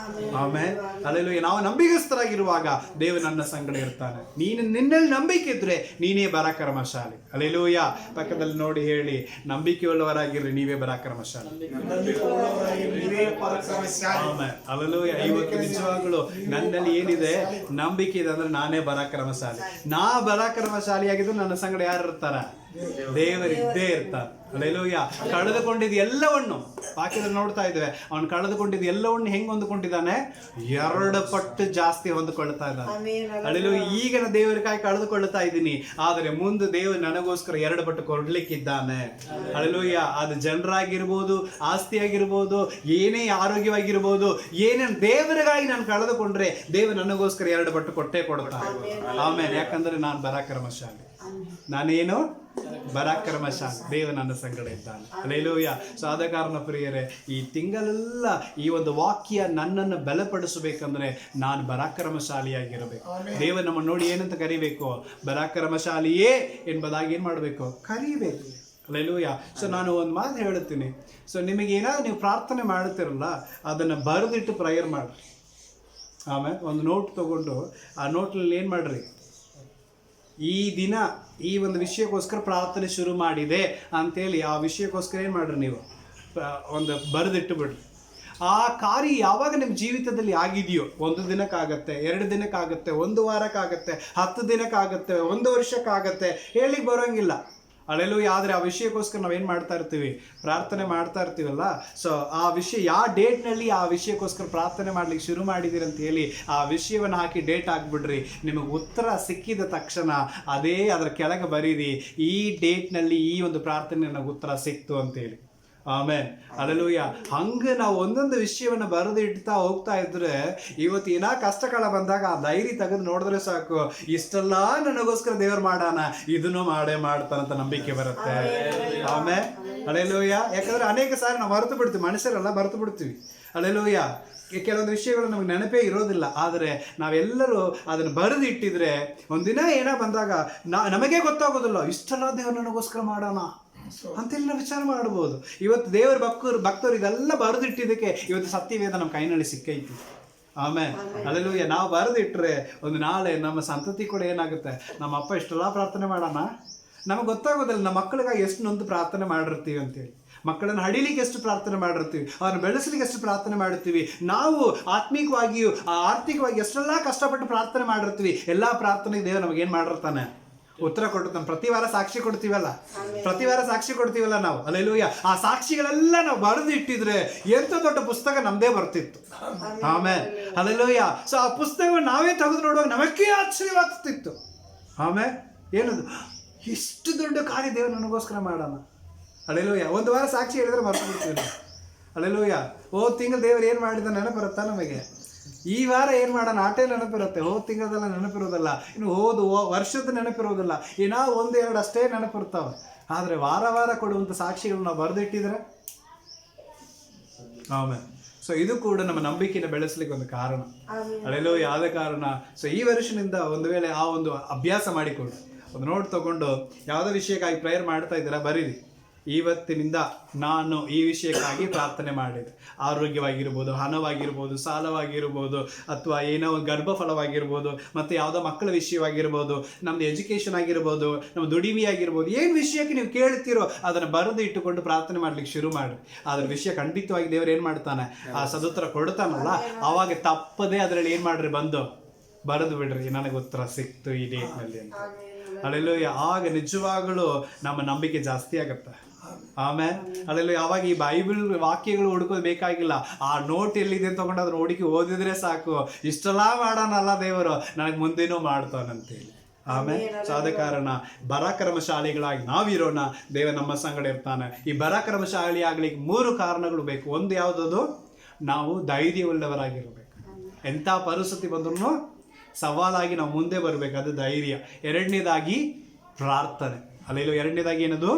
ಆಮೇಲೆ ಅಲ್ಲೆಲ್ಲೂಯ್ಯ. ನಾವು ನಂಬಿಗಸ್ತರಾಗಿರುವಾಗ ದೇವರು ನನ್ನ ಸಂಗಡ ಇರ್ತಾನೆ. ನಿನ್ನಲ್ಲಿ ನಂಬಿಕೆ ಇದ್ರೆ ನೀನೇ ಪರಾಕ್ರಮಶಾಲಿ. ಅಲ್ಲೆಲ್ಲೂಯ್ಯ. ಪಕ್ಕದಲ್ಲಿ ನೋಡಿ ಹೇಳಿ, ನಂಬಿಕೆಯುಳ್ಳವರಾಗಿರ್ರಿ, ನೀವೇ ಪರಾಕ್ರಮಶಾಲಿ. ಆಮೇಲೆ ಅಲ್ಲೆಲ್ಲೂಯ್ಯ. ಇವತ್ತು ನಿಜವಾಗ್ಲೂ ನನ್ನಲ್ಲಿ ಏನಿದೆ? ನಂಬಿಕೆ ಇದೆ ಅಂದ್ರೆ ನಾನೇ ಪರಾಕ್ರಮಶಾಲಿ. ನಾ ಪರಾಕ್ರಮಶಾಲಿಯಾಗಿದ್ದು ನನ್ನ ಸಂಗಡ ಯಾರು ಇರ್ತಾರ? ದೇವರಿದ್ದೇ ಇರ್ತಾರೆ. ಅಲ್ಲೆಲ್ಲೂಯ್ಯ. ಕಳೆದುಕೊಂಡಿದ್ದು ಎಲ್ಲವನ್ನು ವಾಕ್ಯದಲ್ಲಿ ನೋಡ್ತಾ ಇದ್ದೇವೆ. ಅವನು ಕಳೆದುಕೊಂಡಿದ್ದು ಎಲ್ಲವನ್ನು ಹೆಂಗೆ ಹೊಂದ್ಕೊಂಡಿದ್ದಾನೆ? 2 ಪಟ್ಟು ಜಾಸ್ತಿ ಹೊಂದಿಕೊಳ್ತಾ ಇದ್ದಾನೆ. ಅಲ್ಲೆಲ್ಲೂಯ್ಯ. ಈಗ ದೇವರಿಗಾಗಿ ಕಳೆದುಕೊಳ್ತಾ ಇದ್ದೀನಿ, ಆದರೆ ಮುಂದೆ ದೇವರು ನನಗೋಸ್ಕರ 2 ಪಟ್ಟು ಕೊಡ್ಲಿಕ್ಕಿದ್ದಾನೆ. ಅಲ್ಲೆಲ್ಲೂಯ್ಯ. ಅದು ಜನರಾಗಿರ್ಬೋದು, ಆಸ್ತಿ ಆಗಿರ್ಬೋದು, ಏನೇ ಆರೋಗ್ಯವಾಗಿರ್ಬೋದು, ಏನೇನು ದೇವರಿಗಾಗಿ ನಾನು ಕಳೆದುಕೊಂಡ್ರೆ ದೇವರು ನನಗೋಸ್ಕರ 2 ಪಟ್ಟು ಕೊಟ್ಟೇ ಕೊಡ್ತಾನೆ. ಆಮೇಲೆ ಯಾಕಂದ್ರೆ ನಾನು ಪರಾಕ್ರಮಶಾಲಿ. ನಾನೇನು? ಪರಾಕ್ರಮಶಾಲಿ. ದೇವ ನನ್ನ ಸಂಗಡ ಇದ್ದಾನೆ. ಅಲ್ಲೆಲ್ಲೂಯ್ಯ. ಸೊ ಆದ ಕಾರಣ ಪ್ರಿಯರೇ, ಈ ತಿಂಗಳೆಲ್ಲ ಈ ಒಂದು ವಾಕ್ಯ ನನ್ನನ್ನು ಬಲಪಡಿಸಬೇಕಂದ್ರೆ ನಾನು ಪರಾಕ್ರಮಶಾಲಿಯಾಗಿರಬೇಕು. ದೇವ ನಮ್ಮ ನೋಡಿ ಏನಂತ ಕರಿಬೇಕು? ಪರಾಕ್ರಮಶಾಲಿಯೇ ಎಂಬುದಾಗಿ ಏನು ಮಾಡಬೇಕು? ಕರಿಬೇಕು. ಅಲ್ಲೆಲ್ಲೂಯ್ಯ. ಸೊ ನಾನು ಒಂದು ಮಾತು ಹೇಳುತ್ತೀನಿ. ಸೊ ನಿಮಗೇನಾದ್ರು ನೀವು ಪ್ರಾರ್ಥನೆ ಮಾಡುತ್ತಿರಲ್ಲ, ಅದನ್ನು ಬರೆದಿಟ್ಟು ಪ್ರೇಯರ್ ಮಾಡಿರಿ. ಆಮೇಲೆ ಒಂದು ನೋಟ್ ತಗೊಂಡು ಆ ನೋಟ್ನಲ್ಲಿ ಏನು ಮಾಡಿರಿ? ಈ ದಿನ ಈ ಒಂದು ವಿಷಯಕ್ಕೋಸ್ಕರ ಪ್ರಾರ್ಥನೆ ಶುರು ಮಾಡಿದೆ ಅಂತೇಳಿ ಆ ವಿಷಯಕ್ಕೋಸ್ಕರ ಏನು ಮಾಡ್ರಿ? ನೀವು ಒಂದು ಬರೆದಿಟ್ಟು ಬಿಡ್ರಿ. ಆ ಕಾರ್ಯ ಯಾವಾಗ ನಿಮ್ಮ ಜೀವಿತದಲ್ಲಿ ಆಗಿದೆಯೋ, 1 ದಿನಕ್ಕಾಗತ್ತೆ, 2 ದಿನಕ್ಕಾಗತ್ತೆ, 1 ವಾರಕ್ಕಾಗತ್ತೆ, 10 ದಿನಕ್ಕಾಗತ್ತೆ, 1 ವರ್ಷಕ್ಕಾಗತ್ತೆ, ಹೇಳಿಕ್ಕೆ ಬರೋಂಗಿಲ್ಲ. ಅಲ್ಲೆಲ್ಲೂಯ್ಯ. ಆದರೆ ಆ ವಿಷಯಕ್ಕೋಸ್ಕರ ನಾವೇನು ಮಾಡ್ತಾ ಇರ್ತೀವಿ? ಪ್ರಾರ್ಥನೆ ಮಾಡ್ತಾ ಇರ್ತೀವಲ್ಲ. ಸೊ ಆ ವಿಷಯ ಯಾವ ಡೇಟ್ನಲ್ಲಿ ಆ ವಿಷಯಕ್ಕೋಸ್ಕರ ಪ್ರಾರ್ಥನೆ ಮಾಡ್ಲಿಕ್ಕೆ ಶುರು ಮಾಡಿದ್ದೀರಿ ಅಂತ ಹೇಳಿ ಆ ವಿಷಯವನ್ನು ಹಾಕಿ ಡೇಟ್ ಹಾಕ್ಬಿಡ್ರಿ. ನಿಮಗೆ ಉತ್ತರ ಸಿಕ್ಕಿದ ತಕ್ಷಣ ಅದರ ಕೆಳಗೆ ಬರೀರಿ, ಈ ಡೇಟ್ನಲ್ಲಿ ಈ ಒಂದು ಪ್ರಾರ್ಥನೆ ನನಗೆ ಉತ್ತರ ಸಿಕ್ತು ಅಂತೇಳಿ. ಆಮೇಲೆ ಅಲ್ಲೆಲ್ಲೂಯ್ಯ. ಹಂಗೆ ನಾವು ಒಂದೊಂದು ವಿಷಯವನ್ನು ಬರೆದು ಇಡ್ತಾ ಹೋಗ್ತಾ ಇದ್ರೆ ಇವತ್ತು ಏನೋ ಕಷ್ಟಕಾಲ ಬಂದಾಗ ಆ ಡೈರಿ ತೆಗೆದು ನೋಡಿದ್ರೆ ಸಾಕು, ಇಷ್ಟೆಲ್ಲ ನನಗೋಸ್ಕರ ದೇವರು ಮಾಡೋಣ, ಇದನ್ನು ಮಾಡೇ ಮಾಡ್ತಾನಂತ ನಂಬಿಕೆ ಬರುತ್ತೆ. ಆಮೇಲೆ ಅಲ್ಲೆಲ್ಲೂಯ್ಯ. ಯಾಕಂದ್ರೆ ಅನೇಕ ಸಾರಿ ನಾವು ಮರೆತು ಬಿಡ್ತೀವಿ, ಮನುಷ್ಯರೆಲ್ಲ ಮರೆತು ಬಿಡ್ತೀವಿ. ಅಲ್ಲೆಲ್ಲೂಯ್ಯ. ಕೆಲವೊಂದು ವಿಷಯಗಳು ನಮಗೆ ನೆನಪೇ ಇರೋದಿಲ್ಲ. ಆದರೆ ನಾವೆಲ್ಲರೂ ಅದನ್ನು ಬರೆದು ಇಟ್ಟಿದ್ರೆ ಒಂದಿನ ಏನೋ ಬಂದಾಗ ನಮಗೇ ಗೊತ್ತಾಗೋದಿಲ್ಲ, ಇಷ್ಟೆಲ್ಲ ದೇವರು ನನಗೋಸ್ಕರ ಮಾಡೋಣ ಅಂತೆಲ್ಲ ವಿಚಾರ ಮಾಡ್ಬೋದು. ಇವತ್ತು ದೇವರ ಭಕ್ತರು ಇದೆಲ್ಲ ಬರೆದಿಟ್ಟಿದ್ದಕ್ಕೆ ಇವತ್ತು ಸತ್ಯವೇದ ನಮ್ಮ ಕೈನಲ್ಲಿ ಸಿಕ್ಕೈತಿ. ಆಮೇಲೆ ಅಲ್ಲೆಲ್ಲೂಯ್ಯ. ನಾವು ಬರೆದಿಟ್ರೆ ಒಂದು ನಾಳೆ ನಮ್ಮ ಸಂತತಿ ಕೂಡ ಏನಾಗುತ್ತೆ? ನಮ್ಮ ಅಪ್ಪ ಇಷ್ಟೆಲ್ಲ ಪ್ರಾರ್ಥನೆ ಮಾಡೋಣ, ನಮಗೆ ಗೊತ್ತಾಗೋದಿಲ್ಲ ನಮ್ಮ ಮಕ್ಕಳಿಗಾಗಿ ಎಷ್ಟು ನೊಂದು ಪ್ರಾರ್ಥನೆ ಮಾಡಿರ್ತೀವಿ ಅಂತೇಳಿ. ಮಕ್ಕಳನ್ನು ಹಡಿಲಿಕ್ಕೆ ಎಷ್ಟು ಪ್ರಾರ್ಥನೆ ಮಾಡಿರ್ತೀವಿ, ಅವ್ರನ್ನ ಬೆಳೆಸಲಿಕ್ಕೆ ಎಷ್ಟು ಪ್ರಾರ್ಥನೆ ಮಾಡಿರ್ತೀವಿ. ನಾವು ಆತ್ಮಿಕವಾಗಿಯೂ ಆರ್ಥಿಕವಾಗಿ ಎಷ್ಟೆಲ್ಲ ಕಷ್ಟಪಟ್ಟು ಪ್ರಾರ್ಥನೆ ಮಾಡಿರ್ತೀವಿ. ಎಲ್ಲ ಪ್ರಾರ್ಥನೆಗೆ ದೇವರು ನಮಗೇನು ಮಾಡಿರ್ತಾನೆ? ಉತ್ತರ ಕೊಡ್ತಾನೆ. ಪ್ರತಿ ವಾರ ಸಾಕ್ಷಿ ಕೊಡ್ತೀವಲ್ಲ ನಾವು. ಅಲ್ಲೆಲ್ಲೂಯ್ಯ. ಆ ಸಾಕ್ಷಿಗಳೆಲ್ಲ ನಾವು ಬರೆದು ಇಟ್ಟಿದ್ರೆ ಎಂತ ದೊಡ್ಡ ಪುಸ್ತಕ ನಮ್ದೇ ಬರ್ತಿತ್ತು. ಆಮೇಲೆ ಅಲ್ಲೆಲ್ಲೂಯ್ಯ. ಸೊ ಆ ಪುಸ್ತಕವನ್ನು ನಾವೇ ತೆಗೆದು ನೋಡುವಾಗ ನಮಗೇ ಆಶ್ಚರ್ಯವಾಗ್ತಿತ್ತು. ಆಮೇಲೆ ಏನದು, ಇಷ್ಟು ದೊಡ್ಡ ಕಾರ್ಯ ದೇವರು ನನಗೋಸ್ಕರ ಮಾಡೋಣ. ಅಲ್ಲೆಲೂಯ. ಒಂದು ವಾರ ಸಾಕ್ಷಿ ಹೇಳಿದ್ರೆ ಮರ್ತು ಬಿಡ್ತೀವಿ ನಾವು. ಅಲ್ಲೆಲೂಯ. ಹೋದ ತಿಂಗಳು ದೇವರು ಏನು ಮಾಡಿದ ನೆನಪಿರುತ್ತಾ ನಮಗೆ? ಈ ವಾರ ಏನು ಮಾಡೋಣ ಆಟೇ ನೆನಪಿರುತ್ತೆ. ಹೋದ ತಿಂಗಳದೆಲ್ಲ ನೆನಪಿರೋದಲ್ಲ, ಇನ್ನು ವರ್ಷದ ನೆನಪಿರೋದಿಲ್ಲ, ಏನೋ 1-2 ಅಷ್ಟೇ ನೆನಪಿರ್ತಾವೆ. ಆದರೆ ವಾರ ವಾರ ಕೊಡುವಂಥ ಸಾಕ್ಷಿಗಳು ನಾವು ಬರೆದಿಟ್ಟಿದ್ರೆ ಆಮೇಲೆ ಸೊ ಇದು ಕೂಡ ನಮ್ಮ ನಂಬಿಕೆನ ಬೆಳೆಸಲಿಕ್ಕೆ ಒಂದು ಕಾರಣ. ಅಲ್ಲೆಲ್ಲೂಯ. ಆದ ಕಾರಣ ಸೊ ಈ ವರ್ಷದಿಂದ ಒಂದು ವೇಳೆ ಆ ಒಂದು ಅಭ್ಯಾಸ ಮಾಡಿಕೊಂಡು ಒಂದು ನೋಟ್ ತಗೊಂಡು ಯಾವುದೋ ವಿಷಯಕ್ಕಾಗಿ ಪ್ರೇಯರ್ ಮಾಡ್ತಾ ಇದ್ದೀರಾ, ಬರೀರಿ, ಇವತ್ತಿನಿಂದ ನಾನು ಈ ವಿಷಯಕ್ಕಾಗಿ ಪ್ರಾರ್ಥನೆ ಮಾಡಿದೆ. ಆರೋಗ್ಯವಾಗಿರ್ಬೋದು, ಹಣವಾಗಿರ್ಬೋದು, ಸಾಲವಾಗಿರ್ಬೋದು, ಅಥವಾ ಏನೋ ಒಂದು ಗರ್ಭಫಲವಾಗಿರ್ಬೋದು, ಮತ್ತು ಯಾವುದೋ ಮಕ್ಕಳ ವಿಷಯವಾಗಿರ್ಬೋದು, ನಮ್ಮದು ಎಜುಕೇಷನ್ ಆಗಿರ್ಬೋದು, ನಮ್ಮ ದುಡಿಮೆ ಆಗಿರ್ಬೋದು, ಏನು ವಿಷಯಕ್ಕೆ ನೀವು ಕೇಳ್ತೀರೋ ಅದನ್ನು ಬರೆದು ಇಟ್ಟುಕೊಂಡು ಪ್ರಾರ್ಥನೆ ಮಾಡ್ಲಿಕ್ಕೆ ಶುರು ಮಾಡಿ. ಅದ್ರ ವಿಷಯ ಖಂಡಿತವಾಗಿ ದೇವರು ಏನು ಮಾಡ್ತಾನೆ, ಆ ಸದುತ್ತರ ಕೊಡ್ತಾನಲ್ಲ, ಆವಾಗ ತಪ್ಪದೆ ಅದರಲ್ಲಿ ಏನು ಮಾಡ್ರಿ, ಬಂದು ಬರೆದು ಬಿಡ್ರಿ, ನನಗೆ ಉತ್ತರ ಸಿಕ್ತು ಈ ಡೇಟ್ನಲ್ಲಿ ಅಂತ. ಅಲ್ಲೆಲ್ಲೂಯ. ಆಗ ನಿಜವಾಗಲೂ ನಮ್ಮ ನಂಬಿಕೆ ಜಾಸ್ತಿ ಆಗುತ್ತೆ. ಆಮೇಲೆ ಅಲ್ಲೆಲ್ಲ ಯಾವಾಗ ಈ ಬೈಬಲ್ ವಾಕ್ಯಗಳು ಹುಡುಕೋದು ಬೇಕಾಗಿಲ್ಲ, ಆ ನೋಟ್ ಎಲ್ಲಿದೆ ತಗೊಂಡು ಅದನ್ನ ಹುಡುಕಿ ಓದಿದ್ರೆ ಸಾಕು, ಇಷ್ಟೆಲ್ಲ ಮಾಡೋಣಲ್ಲ ದೇವರು, ನನಗೆ ಮುಂದೇನೂ ಮಾಡ್ತಾನಂತೇಳಿ. ಆಮೇಲೆ ಸೊ ಆದ ಕಾರಣ ಪರಾಕ್ರಮಶಾಲಿಗಳಾಗಿ ನಾವಿರೋಣ, ದೇವ ನಮ್ಮ ಸಂಗಡ ಇರ್ತಾನೆ. ಈ ಪರಾಕ್ರಮಶಾಲಿ ಆಗ್ಲಿಕ್ಕೆ 3 ಕಾರಣಗಳು ಬೇಕು. ಒಂದು ಯಾವುದದು, ನಾವು ಧೈರ್ಯವುಳ್ಳವರಾಗಿರ್ಬೇಕು. ಎಂಥ ಪರಿಸ್ಥಿತಿ ಬಂದ್ರೂ ಸವಾಲಾಗಿ ನಾವು ಮುಂದೆ ಬರಬೇಕು, ಅದು ಧೈರ್ಯ. 2ನೇದಾಗಿ ಪ್ರಾರ್ಥನೆ. ಅಲ್ಲೆಲ್ಲೋ 2ನೇದಾಗಿ ಏನದು,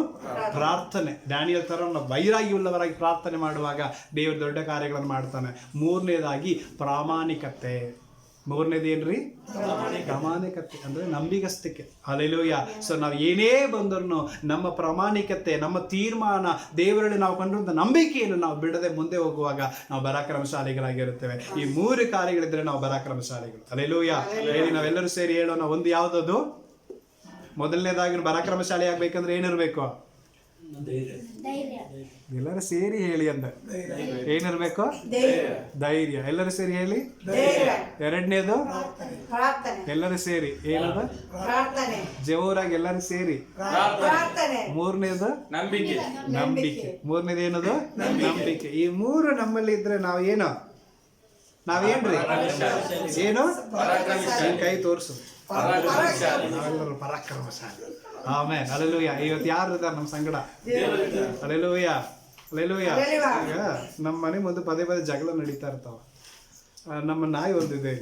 ಪ್ರಾರ್ಥನೆ. ಡ್ಯಾನಿಯಲ್ ಥರ ನಾವು ವೈರಾಗಿ ಉಳ್ಳವರಾಗಿ ಪ್ರಾರ್ಥನೆ ಮಾಡುವಾಗ ದೇವರು ದೊಡ್ಡ ಕಾರ್ಯಗಳನ್ನು ಮಾಡ್ತಾನೆ. 3ನೇದಾಗಿ ಪ್ರಾಮಾಣಿಕತೆ. 3ನೇದು ಏನ್ರಿ, ಪ್ರಾಮಾಣಿಕತೆ ಅಂದರೆ ನಂಬಿಗಸ್ತಿಕೆ. ಅಲ್ಲೆಲ್ಲೂಯ. ಸೊ ನಾವು ಏನೇ ಬಂದರೂ ನಮ್ಮ ಪ್ರಾಮಾಣಿಕತೆ, ನಮ್ಮ ತೀರ್ಮಾನ, ದೇವರಲ್ಲಿ ನಾವು ಕಂಡಿರುವಂಥ ನಂಬಿಕೆಯನ್ನು ನಾವು ಬಿಡದೆ ಮುಂದೆ ಹೋಗುವಾಗ ನಾವು ಪರಾಕ್ರಮಶಾಲಿಗಳಾಗಿರುತ್ತೇವೆ. ಈ 3 ಕಾರ್ಯಗಳಿದ್ರೆ ನಾವು ಪರಾಕ್ರಮಶಾಲಿಗಳು. ಅಲ್ಲೆಲ್ಲೂಯ. ಹೇಳಿ, ನಾವೆಲ್ಲರೂ ಸೇರಿ ಹೇಳೋಣ. ಒಂದು ಯಾವುದದು, ಮೊದಲನೇದಾಗಿ ಪರಾಕ್ರಮಶಾಲಿ ಆಗ್ಬೇಕಂದ್ರೆ ಏನಿರ್ಬೇಕು, ಎಲ್ಲರೂ ಸೇರಿ ಹೇಳಿ ಅಂದ, ಏನಿರ್ಬೇಕು, ಧೈರ್ಯ. ಎಲ್ಲರೂ ಸೇರಿ ಹೇಳಿ. 2ನೇದು ಎಲ್ಲರೂ ಸೇರಿ ಏನದ, ಜೋರಾಗಿ ಎಲ್ಲರೂ ಸೇರಿ. 3ನೇದು ನಂಬಿಕೆ. 3ನೇದು ಏನದು, ನಂಬಿಕೆ. ಈ 3 ನಮ್ಮಲ್ಲಿ ಇದ್ರೆ ನಾವೇನು, ನಾವೇನ್ರಿ, ಏನು, ಕೈ ತೋರಿಸು, ನಾವೆಲ್ಲರೂ ಪರಾಕ್ರಮಶಾಲಿ. ಆಮೇಲೆ ಅಲ್ಲೆಲ್ಲೂಯ. ಇವತ್ತು ಯಾರು ಇದ್ದಾರೆ ನಮ್ಮ ಸಂಗಡ? Alleluia, alleluia. ಈಗ ನಮ್ಮ ಮನೆ ಮುಂದೆ ಪದೇ ಜಗಳ ನಡೀತಾ ಇರ್ತಾವ. ನಮ್ಮ ನಾಯಿ ಒಂದಿದೆ.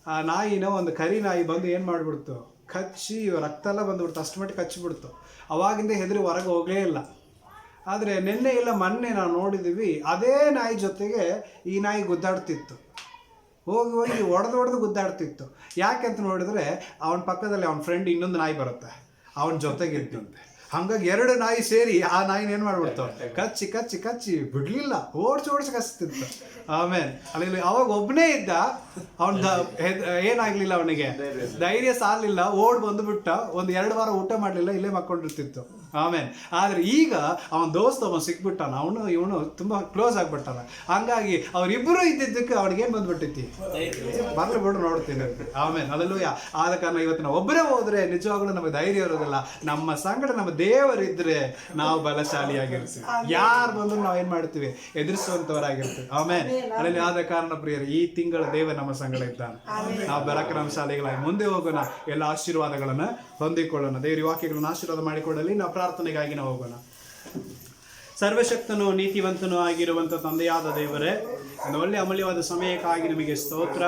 ಆ ನಾಯಿನ ಒಂದು ಕರಿ ನಾಯಿ ಬಂದು ಏನು ಮಾಡಿಬಿಡ್ತು, ಕಚ್ಚಿ ರಕ್ತ ಎಲ್ಲ ಬಂದುಬಿಡ್ತು, ಅಷ್ಟು ಮಟ್ಟಿಗೆ ಕಚ್ಚಿಬಿಡ್ತು. ಅವಾಗಿಂದ ಹೆದರಿ ಹೊರಗೆ ಹೋಗಲೇ ಇಲ್ಲ. ಆದರೆ ನಿನ್ನೆ ಇಲ್ಲ ಮೊನ್ನೆ ನಾವು ನೋಡಿದ್ದೀವಿ, ಅದೇ ನಾಯಿ ಜೊತೆಗೆ ಈ ನಾಯಿ ಗುದ್ದಾಡ್ತಿತ್ತು. ಹೋಗಿ ಹೊಡೆದು ಗುದ್ದಾಡ್ತಿತ್ತು. ಯಾಕೆಂತ ನೋಡಿದ್ರೆ ಅವನ ಪಕ್ಕದಲ್ಲಿ ಅವನ ಫ್ರೆಂಡ್ ಇನ್ನೊಂದು ನಾಯಿ ಬರುತ್ತೆ, ಅವನ ಜೊತೆಗಿದ್ದಂತೆ. ಹಂಗಾಗಿ 2 ನಾಯಿ ಸೇರಿ ಆ ನಾಯಿನ ಏನು ಮಾಡ್ಬಿಡ್ತು, ಕಚ್ಚಿ ಬಿಡ್ಲಿಲ್ಲ, ಓಡಿಸಿ ಕಚ್ತಿತ್ತು. ಆಮೇಲೆ ಅಲ್ಲಿ ಅವಾಗ ಒಬ್ಬನೇ ಇದ್ದ, ಅವನ ಏನಾಗ್ಲಿಲ್ಲ, ಅವನಿಗೆ ಧೈರ್ಯ ಸಾಲಿಲ್ಲ, ಬಂದುಬಿಟ್ಟ. 1-2 ವಾರ ಊಟ ಮಾಡಲಿಲ್ಲ, ಇಲ್ಲೇ ಮಕ್ಕೊಂಡಿರ್ತಿತ್ತು. ಆಮೇಲೆ ಆದರೆ ಈಗ ಅವನ ದೋಸ್ತ ಅವನು ಸಿಕ್ಬಿಟ್ಟಾನ, ಇವನು ತುಂಬ ಕ್ಲೋಸ್ ಆಗಿಬಿಟ್ಟಾನ. ಹಂಗಾಗಿ ಅವರಿಬ್ಬರು ಇದ್ದಿದ್ದಕ್ಕೆ ಅವ್ನಿಗೇನು ಬಂದ್ಬಿಟ್ಟೈತಿ, ಬರ್ಲಿ ಬಿಡು ನೋಡ್ತೀನಿ. ಆಮೇಲೆ ಅಲ್ಲೆಲ್ಲೂಯ. ಆದ ಕಾರಣ ಇವತ್ತು ನಾವು ಒಬ್ಬರೇ ಹೋದ್ರೆ ನಿಜವಾಗ್ಲೂ ನಮಗೆ ಧೈರ್ಯ ಇರೋದಿಲ್ಲ. ನಮ್ಮ ಸಂಗಡ ನಮ್ಮ ದೇವರಿದ್ರೆ ನಾವು ಬಲಶಾಲಿಯಾಗಿರ್ತೀವಿ. ಯಾರು ಬಂದ್ರು ನಾವು ಏನು ಮಾಡ್ತೀವಿ, ಎದುರಿಸುವಂಥವರಾಗಿರ್ತೀವಿ. ಆಮೇಲೆ ಅಲ್ಲಿ ಆದ ಕಾರಣ ಪ್ರಿಯರು, ಈ ತಿಂಗಳ ದೇವ ನಮ್ಮ ಸಂಗಡ ಇದ್ದಾನೆ. ನಾವು ಪರಾಕ್ರಮಶಾಲಿಗಳಾಗಿ ಮುಂದೆ ಹೋಗೋಣ, ಎಲ್ಲ ಆಶೀರ್ವಾದಗಳನ್ನು ಹೊಂದಿಕೊಳ್ಳೋಣ. ದೇವರ ವಾಕ್ಯಗಳನ್ನು ಆಶೀರ್ವಾದ ಮಾಡಿಕೊಡಲಿ. ನಾವು ಪ್ರಾರ್ಥನೆಗಾಗಿ ನಾವು ಹೋಗೋಣ. ಸರ್ವಶಕ್ತನು ನೀತಿವಂತನೂ ಆಗಿರುವಂಥ ತಂದೆಯಾದ ದೇವರೇ, ಒಂದು ಒಳ್ಳೆ ಅಮೂಲ್ಯವಾದ ಸಮಯಕ್ಕಾಗಿ ನಿಮಗೆ ಸ್ತೋತ್ರ.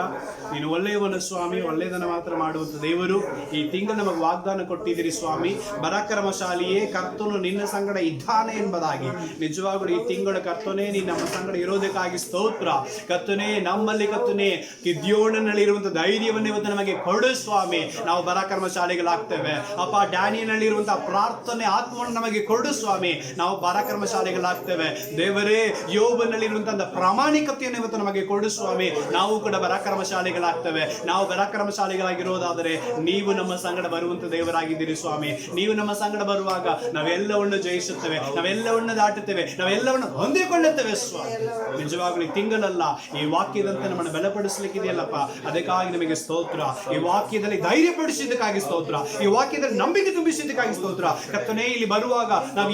ನೀನು ಒಳ್ಳೆಯವನು ಸ್ವಾಮಿ, ಒಳ್ಳೆಯದನ್ನು ಮಾತ್ರ ಮಾಡುವಂಥ ದೇವರು. ಈ ತಿಂಗಳು ನಮಗೆ ವಾಗ್ದಾನ ಕೊಟ್ಟಿದ್ದೀರಿ ಸ್ವಾಮಿ. ಪರಾಕ್ರಮಶಾಲಿಯೇ ಕರ್ತನು ನಿನ್ನ ಸಂಗಡ ಇದ್ದಾನೆ ಎಂಬುದಾಗಿ ನಿಜವಾಗಲೂ ಈ ತಿಂಗಳ ಕರ್ತನೇ ನೀನು ನಮ್ಮ ಸಂಗಡ ಇರೋದಕ್ಕಾಗಿ ಸ್ತೋತ್ರ. ಕರ್ತನೇ, ನಮ್ಮಲ್ಲಿ ಕರ್ತನೇ ಗಿದ್ಯೋನಲ್ಲಿರುವಂಥ ಧೈರ್ಯವನ್ನು ಇವತ್ತು ನಮಗೆ ಕೊಡು ಸ್ವಾಮಿ. ನಾವು ಪರಾಕ್ರಮಶಾಲಿಗಳಾಗ್ತೇವೆ ಅಪ್ಪ. ಡ್ಯಾನಿಯಲ್ನಲ್ಲಿರುವಂಥ ಪ್ರಾರ್ಥನೆ ಆತ್ಮವನ್ನು ನಮಗೆ ಕೊಡು ಸ್ವಾಮಿ. ನಾವು ಪರಾಕ್ರಮಶಾಲಿಗಳಾಗ್ತೇವೆ ದೇವರೇ. ಯೋಬನಲ್ಲಿರುವಂತಹ ಪ್ರಾಮಾಣಿಕತೆಯನ್ನು ಇವತ್ತು ನಮಗೆ ಕೊಡು ಸ್ವಾಮಿ. ನಾವು ಕೂಡ ಪರಾಕ್ರಮಶಾಲಿಗಳಾಗ್ತೇವೆ. ನಾವು ಪರಾಕ್ರಮಶಾಲಿಗಳಾಗಿರೋದಾದರೆ ನೀವು ನಮ್ಮ ಸಂಗಡ ಬರುವಂತ ದೇವರಾಗಿದ್ದೀರಿ ಸ್ವಾಮಿ. ನೀವು ನಮ್ಮ ಸಂಗಡ ಬರುವಾಗ ನಾವೆಲ್ಲವನ್ನು ಜಯಿಸುತ್ತೇವೆ, ನಾವೆಲ್ಲವನ್ನು ದಾಟುತ್ತೇವೆ, ನಾವೆಲ್ಲವನ್ನು ಹೊಂದಿಕೊಳ್ಳುತ್ತೇವೆ ಸ್ವಾಮಿ. ನಿಜವಾಗ್ಲೂ ತಿಂಗಳಲ್ಲ, ಈ ವಾಕ್ಯದಂತೆ ನಮ್ಮನ್ನು ಬಲಪಡಿಸಲಿಕ್ಕಿದೆಯಲ್ಲಪ್ಪ, ಅದಕ್ಕಾಗಿ ನಿಮಗೆ ಸ್ತೋತ್ರ. ಈ ವಾಕ್ಯದಲ್ಲಿ ಧೈರ್ಯಪಡಿಸಿದ್ದಕ್ಕಾಗಿ ಸ್ತೋತ್ರ. ಈ ವಾಕ್ಯದಲ್ಲಿ ನಂಬಿಕೆ ತುಂಬಿಸಿದ್ದಕ್ಕಾಗಿ ಸ್ತೋತ್ರ. ಕರ್ತನೇ, ಇಲ್ಲಿ ಬರುವಾಗ ನಾವು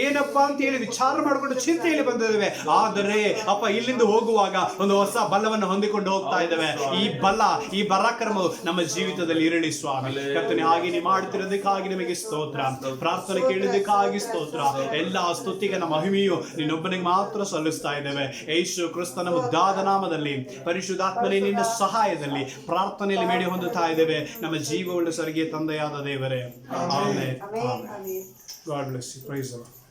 ಏನಪ್ಪ ಅಂತ ಹೇಳಿ ವಿಚಾರ ಮಾಡಿಕೊಂಡು ಚಿಂತೆಯಲ್ಲಿ ಬಂದಿದ್ದೇವೆ. ಆದರೆ ಅಪ್ಪ, ಇಲ್ಲಿಂದ ಹೋಗುವಾಗ ಒಂದು ಹೊಸ ಬಲವನ್ನು ಹೊಂದಿಕೊಂಡು ಹೋಗ್ತಾ ಇದ್ದೇವೆ. ಈ ಬಲ, ಈ ಪರಾಕ್ರಮವು ನಮ್ಮ ಜೀವಿತದಲ್ಲಿ ಇರಲಿ ಸ್ವಾಮಿ. ಕರ್ತನೆ, ಹಾಗೆ ನೀವು ಮಾಡ್ತಿರೋದಕ್ಕಾಗಿ ನಿಮಗೆ ಸ್ತೋತ್ರ. ಪ್ರಾರ್ಥನೆ ಕೇಳಿದ್ದಕ್ಕಾಗಿ ಸ್ತೋತ್ರ. ಎಲ್ಲ ಸ್ತುತಿಗೆ ನಮ್ಮ ಮಹಿಮೆಯು ನಿನ್ನೊಬ್ಬನಿಗೆ ಮಾತ್ರ ಸಲ್ಲಿಸ್ತಾ ಇದ್ದೇವೆ. ಯೇಸು ಕ್ರಿಸ್ತನ ಮುದ್ದಾದ ನಾಮದಲ್ಲಿ, ಪರಿಶುದ್ಧಾತ್ಮನೇ ನಿನ್ನ ಸಹಾಯದಲ್ಲಿ ಪ್ರಾರ್ಥನೆಯಲ್ಲಿ ಬೇಡಿ ಹೊಂದುತ್ತಾ ಇದ್ದೇವೆ ನಮ್ಮ ಜೀವವುಳ್ಳ ಸ್ವರ್ಗೀಯ ತಂದೆಯಾದ ದೇವರೇ. Amen. God bless you. Praise the Lord.